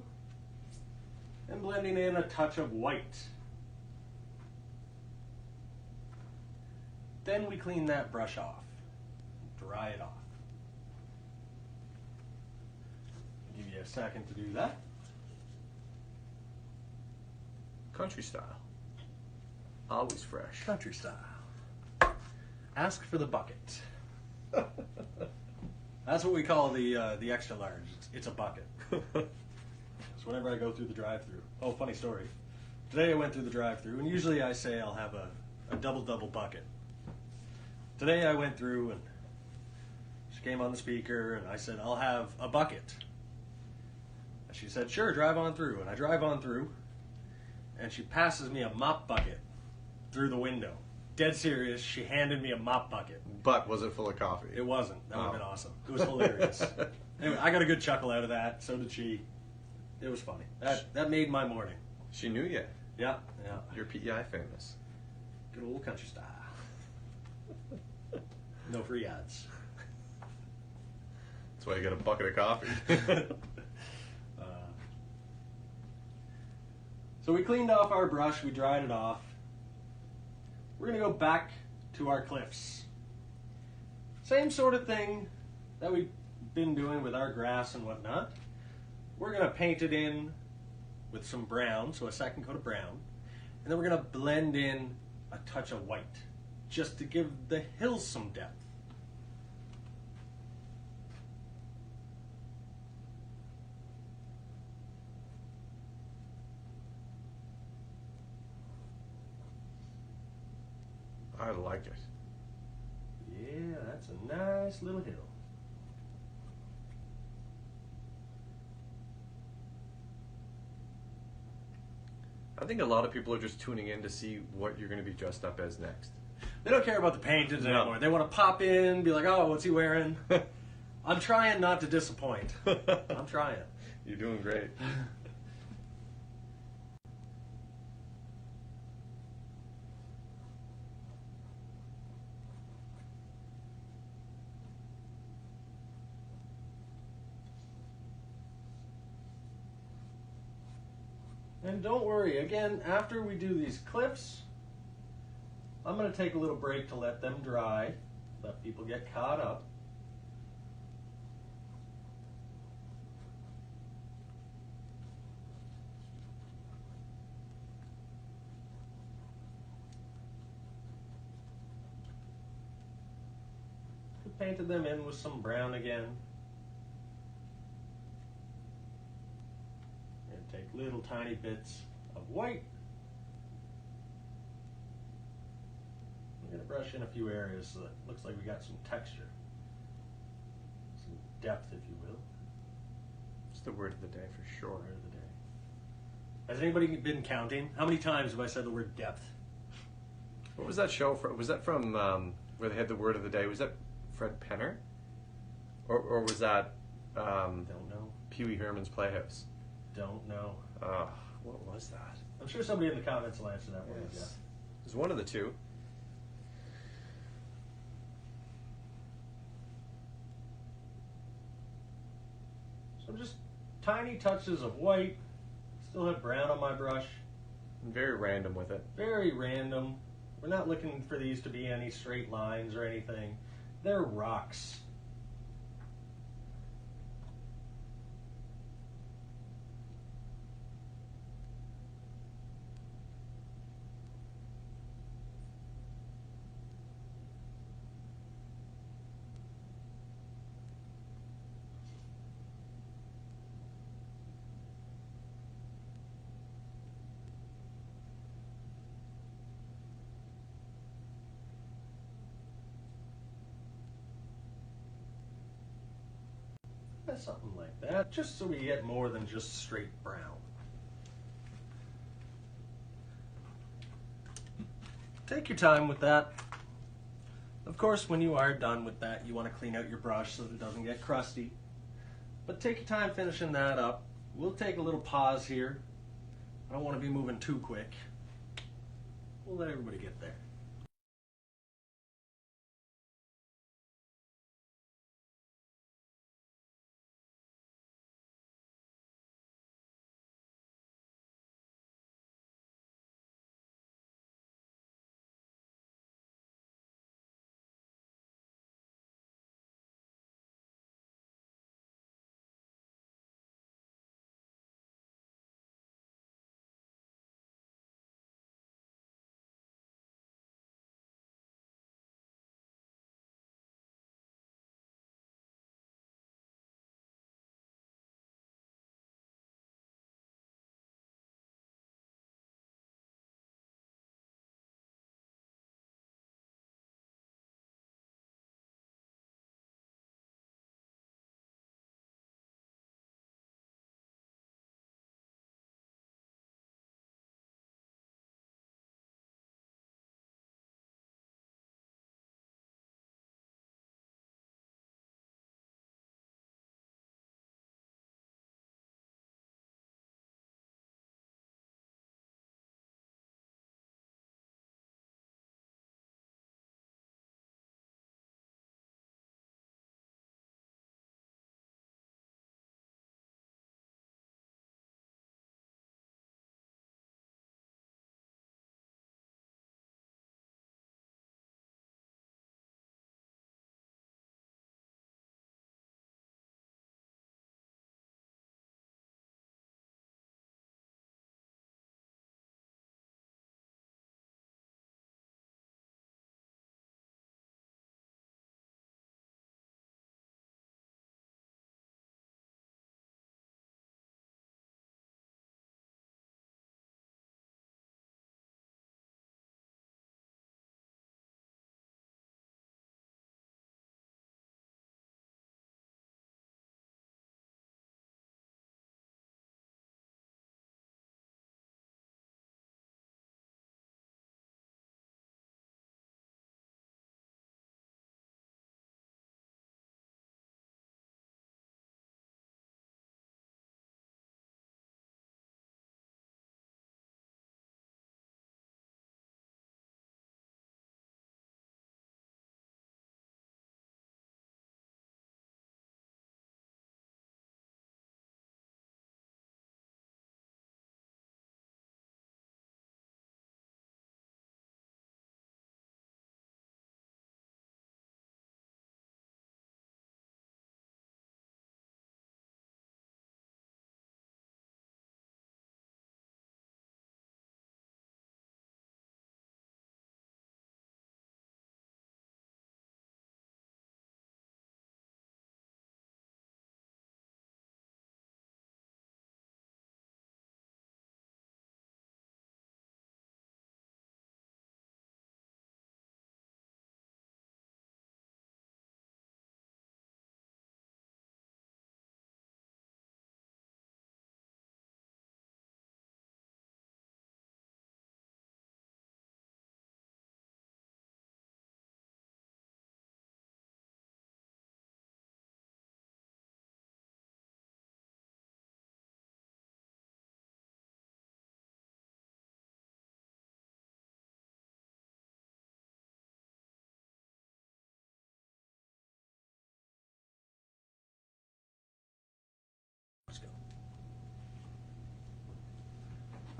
and blending in a touch of white. Then we clean that brush off, dry it off. I'll give you a second to do that. Country style. Always fresh. Country style. Ask for the bucket. That's what we call the extra large. It's a bucket. So whenever I go through the drive-thru. Oh, funny story. Today I went through the drive-thru, and usually I say I'll have a double bucket. Today I went through, and she came on the speaker, and I said, I'll have a bucket. And she said, sure, drive on through. And I drive on through, and she passes me a mop bucket through the window. Dead serious, she handed me a mop bucket. But was it full of coffee? It wasn't. That would have been awesome. It was hilarious. Anyway, I got a good chuckle out of that. So did she. It was funny. That made my morning. She knew you. Yeah, yeah. You're PEI famous. Good old country style. No free ads. That's why you got a bucket of coffee. So we cleaned off our brush. We dried it off. We're going to go back to our cliffs. Same sort of thing that we've been doing with our grass and whatnot. We're going to paint it in with some brown, so a second coat of brown. And then we're going to blend in a touch of white, just to give the hills some depth. I like it. Yeah, that's a nice little hill. I think a lot of people are just tuning in to see what you're going to be dressed up as next. They don't care about the paintings No. anymore. They want to pop in, be like, oh, what's he wearing? I'm trying not to disappoint. I'm trying. You're doing great. And don't worry, again, after we do these cliffs, I'm going to take a little break to let them dry, let people get caught up. painted them in with some brown again. And take little tiny bits of white. I'm going to brush in a few areas so that it looks like we got some texture. Some depth, if you will. It's the word of the day for sure. Word of the day. Has anybody been counting? How many times have I said the word depth? What was that show from? Was that from where they had the word of the day? Was that Fred Penner? Or was that Don't know. Pee Wee Herman's Playhouse? Don't know. What was that? I'm sure somebody in the comments will answer that one. Yes. Yeah. It was one of the two. So just tiny touches of white. Still have brown on my brush. I'm very random with it. Very random. We're not looking for these to be any straight lines or anything. They're rocks. Something like that, just so we get more than just straight brown. Take your time with that. Of course, when you are done with that, you want to clean out your brush so that it doesn't get crusty. But take your time finishing that up. We'll take a little pause here. I don't want to be moving too quick. We'll let everybody get there.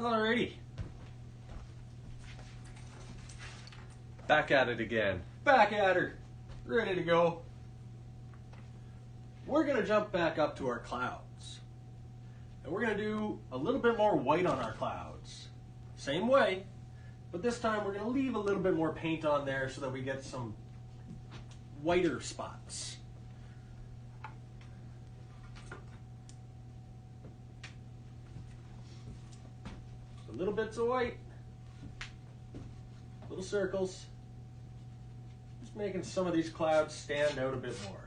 Alrighty. Back at it again. Back at her. Ready to go. We're going to jump back up to our clouds. And we're going to do a little bit more white on our clouds. Same way, but this time we're going to leave a little bit more paint on there so that we get some whiter spots. So little bits of white, little circles, just making some of these clouds stand out a bit more.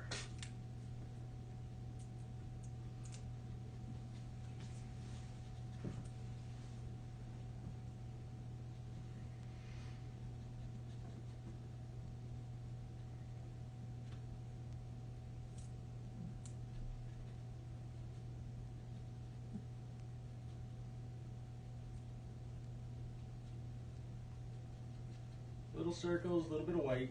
Little circles, a little bit of white,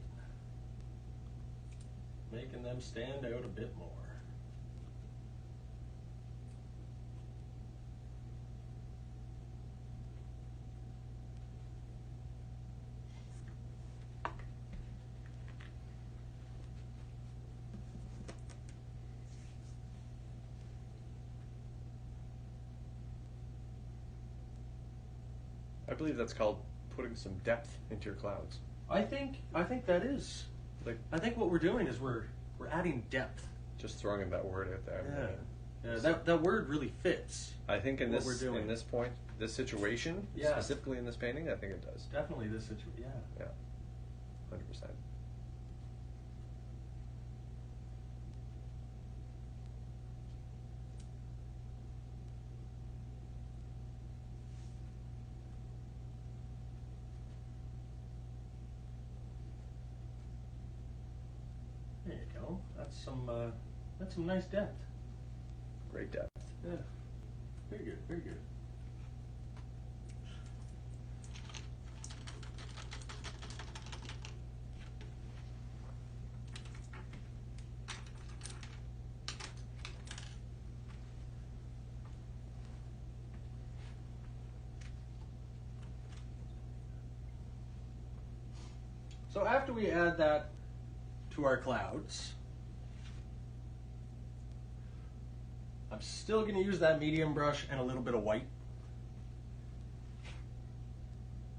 making them stand out a bit more. I believe that's called putting some depth into your clouds. I think that is. Like, I think what we're doing is we're adding depth. just throwing in that word out there. Yeah, that word really fits. I think in what this we're doing. in this point, this situation, Yeah. specifically in this painting, I think it does. Definitely this situation. Yeah. Yeah, 100%. There you go. That's some nice depth. Great depth. Yeah. Very good. Very good. So after we add that to our clouds, I'm still going to use that medium brush and a little bit of white.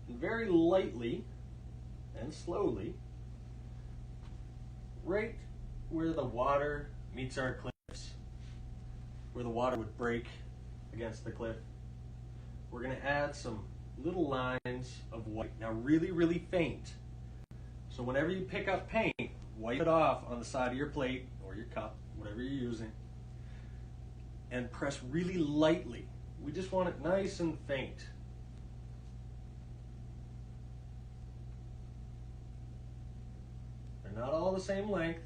And very lightly and slowly, right where the water meets our cliffs, where the water would break against the cliff, we're going to add some little lines of white. Now really, really faint. So whenever you pick up paint, wipe it off on the side of your plate or your cup, whatever you're using, and press really lightly. We just want it nice and faint. They're not all the same length.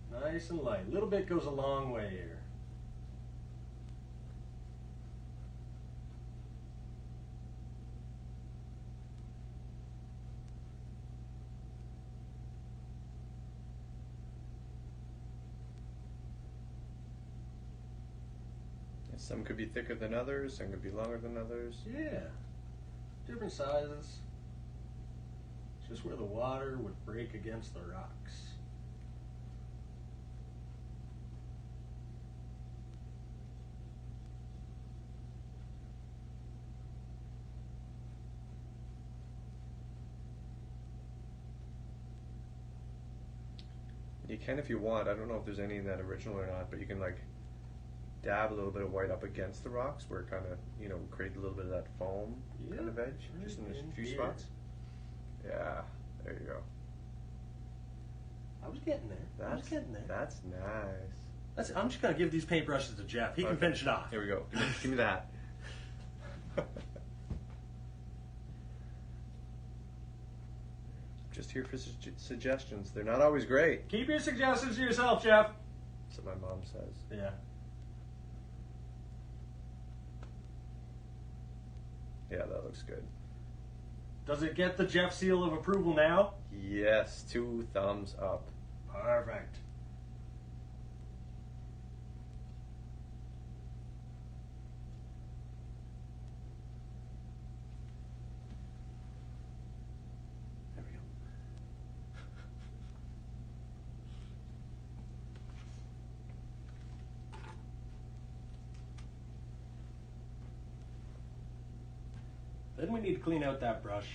Nice and light. A little bit goes a long way here. Some could be thicker than others, some could be longer than others. Yeah, different sizes. It's just where the water would break against the rocks. You can if you want. I don't know if there's any in that original or not, but you can like dab a little bit of white up against the rocks where it kind of, you know, create a little bit of that foam kind of edge, just in a few spots. Yeah, there you go. I was getting there. That's nice. I'm just going to give these paintbrushes to Jeff. He can finish it off. Here we go. Give me that. Just here for suggestions. They're not always great. Keep your suggestions to yourself, Jeff. That's what my mom says. Yeah. Yeah, that looks good. Does it get the Jeff seal of approval now? Yes, 2 thumbs up. Perfect. Then we need to clean out that brush.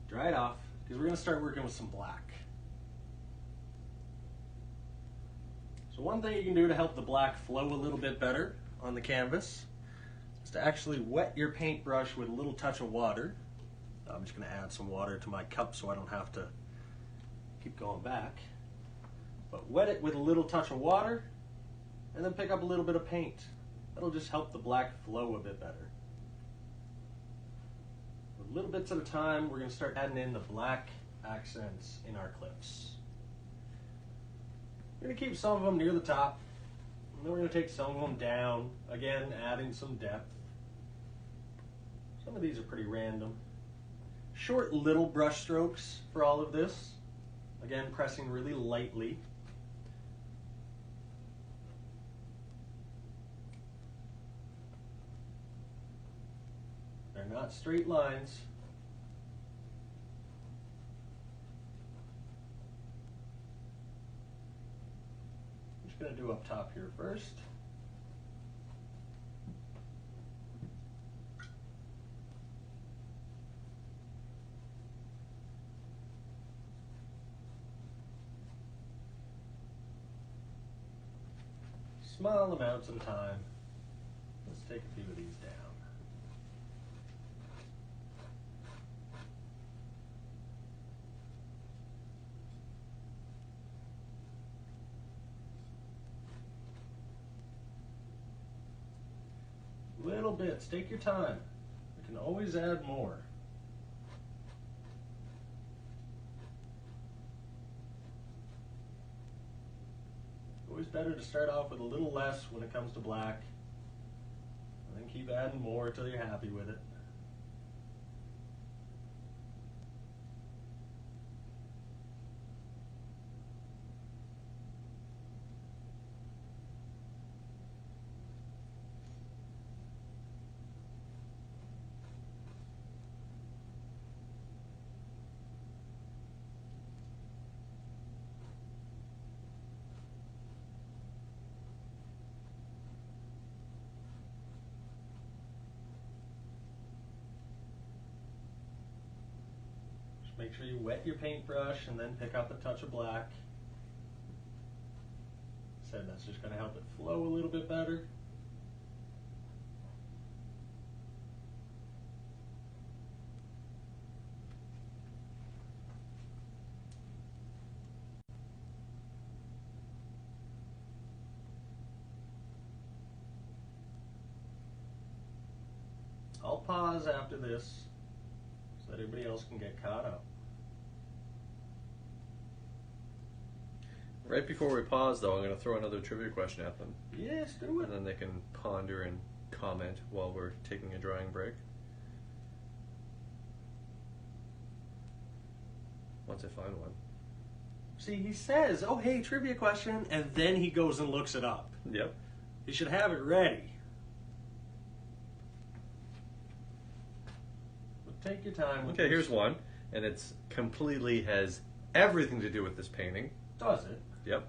Dry it off, because we're going to start working with some black. So one thing you can do to help the black flow a little bit better on the canvas is to actually wet your paintbrush with a little touch of water. I'm just going to add some water to my cup so I don't have to keep going back. But wet it with a little touch of water, and then pick up a little bit of paint. That'll just help the black flow a bit better. With little bits at a time, we're going to start adding in the black accents in our cliffs. We're going to keep some of them near the top, and then we're going to take some of them down, again adding some depth. Some of these are pretty random. Short little brush strokes for all of this. Again, pressing really lightly. They're not straight lines. I'm just going to do up top here first. Small amounts at a time. Let's take a few of these down. Little bits, take your time. You can always add more. Always better to start off with a little less when it comes to black, and then keep adding more until you're happy with it. Make sure you wet your paintbrush and then pick up a touch of black. Said that's just going to help it flow a little bit better. I'll pause after this so that everybody else can get caught up. Right before we pause, though, I'm going to throw another trivia question at them. Yes, do it. And then they can ponder and comment while we're taking a drying break. Once I find one. See, he says, oh, hey, trivia question, and then he goes and looks it up. Yep. You should have it ready. But take your time. Okay, here's one. And it's completely has everything to do with this painting. Does it? Yep.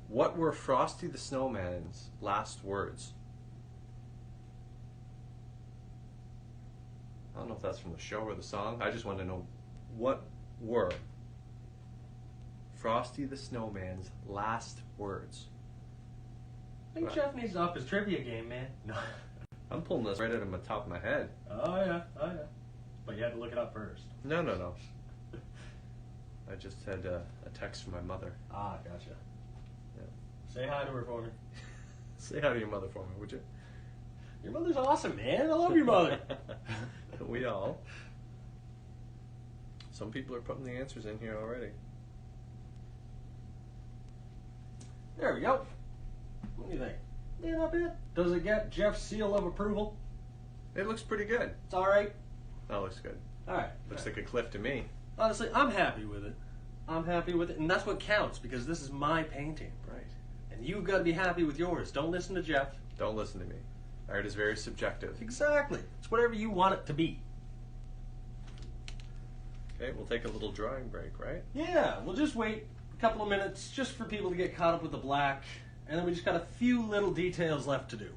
What were Frosty the Snowman's last words? I don't know if that's from the show or the song. I just want to know what were Frosty the Snowman's last words. I think Jeff needs to up his trivia game, man. No. I'm pulling this right out of the top of my head. Oh, yeah. Oh, yeah. But you had to look it up first. No. I just had a text from my mother. Ah, gotcha. Yeah. Say hi to her for me. Say hi to your mother for me, would you? Your mother's awesome, man. I love your mother. We all. Some people are putting the answers in here already. There we go. What do you think? Yeah, not bad. Does it get Jeff's seal of approval? It looks pretty good. It's all right. That looks good. All right. Looks like a cliff to me. Honestly, I'm happy with it. I'm happy with it, and that's what counts because this is my painting. Right. And you've got to be happy with yours. Don't listen to Jeff. Don't listen to me. Art is very subjective. Exactly. It's whatever you want it to be. Okay, we'll take a little drying break, right? Yeah, we'll just wait a couple of minutes just for people to get caught up with the black, and then we just got a few little details left to do.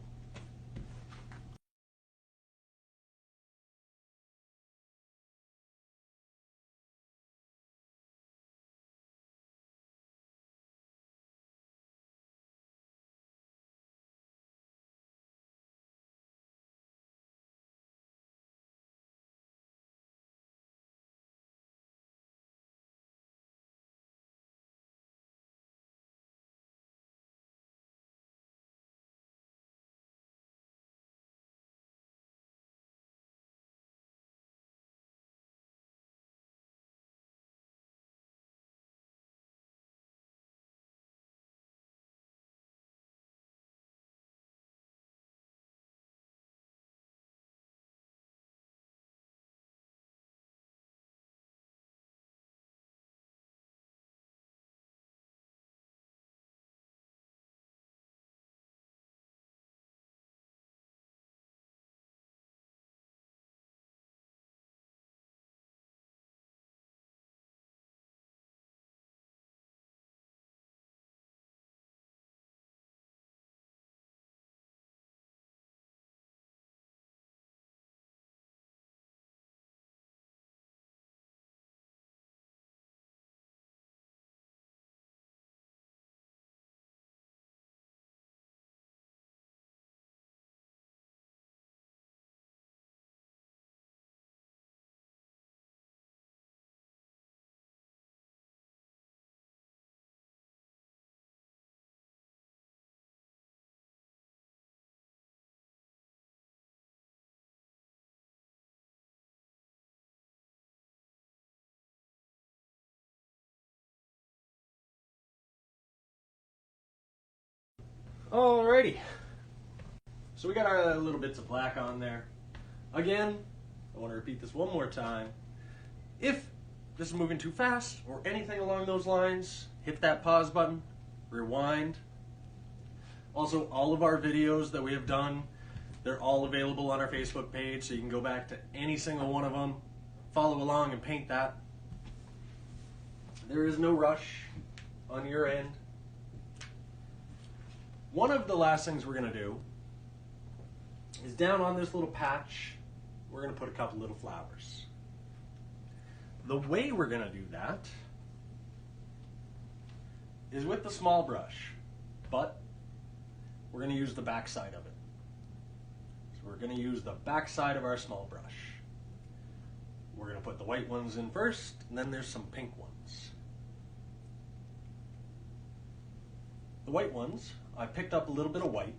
Alrighty. So we got our little bits of black on there. Again, I want to repeat this one more time. If this is moving too fast or anything along those lines, hit that pause button, rewind. Also, all of our videos that we have done, they're all available on our Facebook page, so you can go back to any single one of them, follow along and paint that. There is no rush on your end. One of the last things we're going to do is down on this little patch, we're going to put a couple little flowers. The way we're going to do that is with the small brush, but we're going to use the back side of it. So we're going to use the back side of our small brush. We're going to put the white ones in first, and then there's some pink ones. The white ones, I picked up a little bit of white,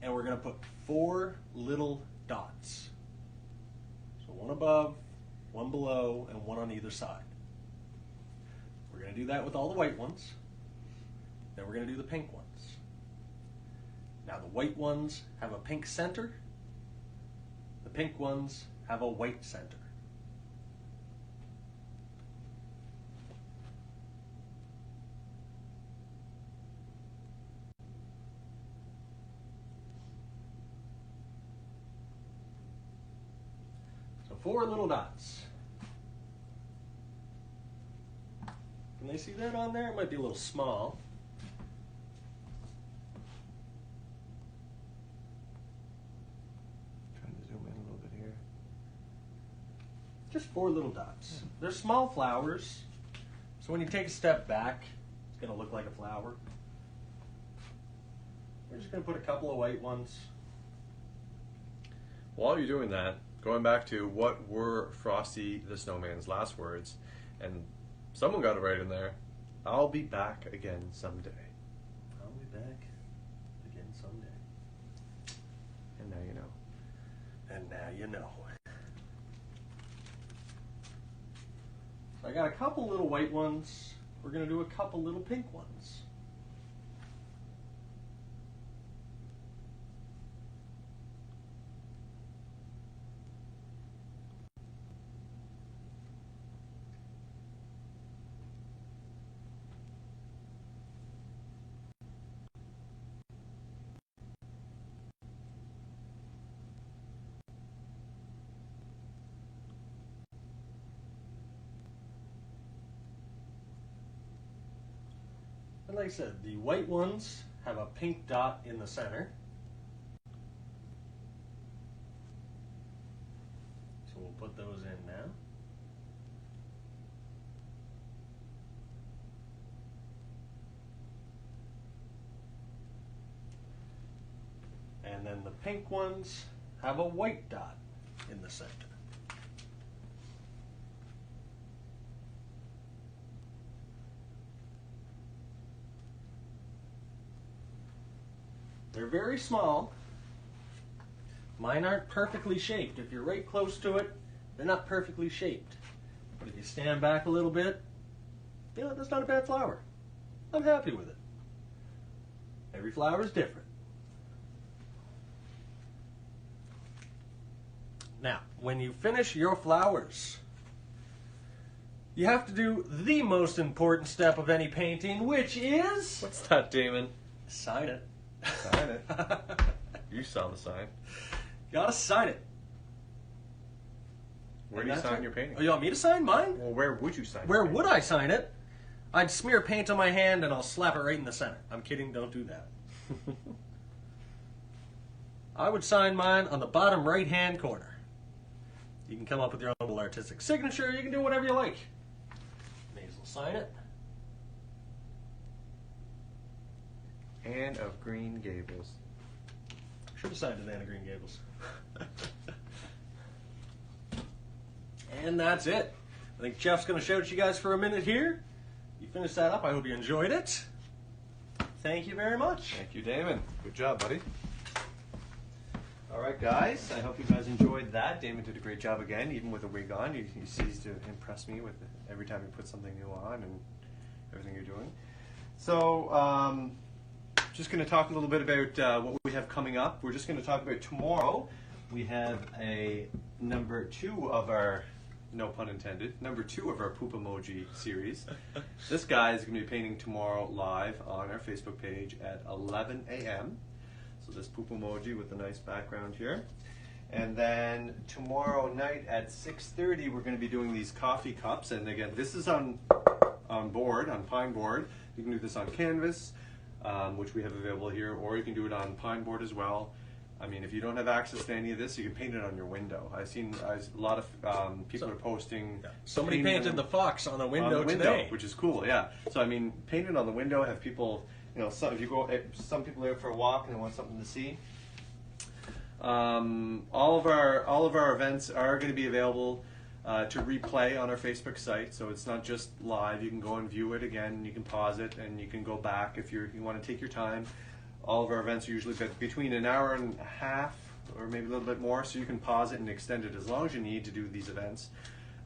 and we're going to put 4 little dots. So one above, one below, and one on either side. We're going to do that with all the white ones. Then we're going to do the pink ones. Now the white ones have a pink center. The pink ones have a white center. So 4 little dots. Can they see that on there? It might be a little small. Trying to zoom in a little bit here. Just 4 little dots. They're small flowers, so when you take a step back, it's going to look like a flower. We're just going to put a couple of white ones. While you're doing that, going back to what were Frosty the Snowman's last words, and someone got it right in there. I'll be back again someday. I'll be back again someday. And now you know. And now you know. So I got a couple little white ones. We're going to do a couple little pink ones. And like I said, the white ones have a pink dot in the center. So we'll put those in now. And then the pink ones have a white dot in the center. They're very small. Mine aren't perfectly shaped. If you're right close to it, they're not perfectly shaped. But if you stand back a little bit, you know, that's not a bad flower. I'm happy with it. Every flower is different. Now, when you finish your flowers, you have to do the most important step of any painting, which is... What's that, Damon? Sign it. Sign it. You saw the sign. You gotta sign it. Where do you sign your painting? Oh, you want me to sign mine? Well, where would you sign? Where would I sign it? I'd smear paint on my hand and I'll slap it right in the center. I'm kidding, don't do that. I would sign mine on the bottom right-hand corner. You can come up with your own little artistic signature. You can do whatever you like. May as well sign it. Anne of Green Gables. Should have signed it, Anne of Green Gables. And that's it. I think Jeff's going to show it to you guys for a minute here. You finished that up. I hope you enjoyed it. Thank you very much. Thank you, Damon. Good job, buddy. All right, guys. I hope you guys enjoyed that. Damon did a great job again, even with a wig on. You cease to impress me with every time you put something new on and everything you're doing. So, just going to talk a little bit about what we have coming up. We're just going to talk about tomorrow. We have a number 2 of our, no pun intended, number 2 of our poop emoji series. This guy is going to be painting tomorrow live on our Facebook page at 11 a.m. So this poop emoji with the nice background here. And then tomorrow night at 6:30, we're going to be doing these coffee cups. And again, this is on board, on pine board. You can do this on canvas, which we have available here, or you can do it on pine board as well. I mean, if you don't have access to any of this, you can paint it on your window. I've seen a lot of people are posting. Yeah. Somebody painted the fox on a window, today, which is cool. Yeah. So I mean, paint it on the window. Have people, you know, if you go, some people are out for a walk and they want something to see. All of our events are going to be available to replay on our Facebook site, so it's not just live. You can go and view it again. You can pause it, and you can go back if you want to take your time. All of our events are usually between an hour and a half, or maybe a little bit more, so you can pause it and extend it as long as you need to do these events.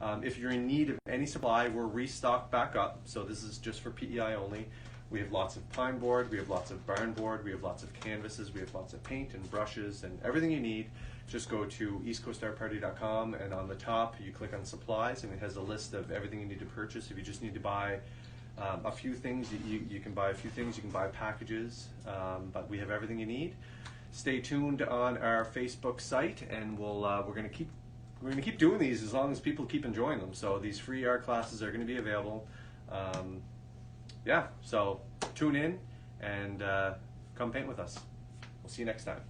If you're in need of any supply, we're restocked back up, so this is just for PEI only. We have lots of pine board, we have lots of barn board, we have lots of canvases, we have lots of paint and brushes and everything you need. Just go to eastcoastartparty.com, and on the top you click on supplies, and it has a list of everything you need to purchase. If you just need to buy a few things, you can buy a few things, you can buy packages, but we have everything you need. Stay tuned on our Facebook site, and we're going to keep doing these as long as people keep enjoying them. So these free art classes are going to be available. Yeah, so tune in and come paint with us. We'll see you next time.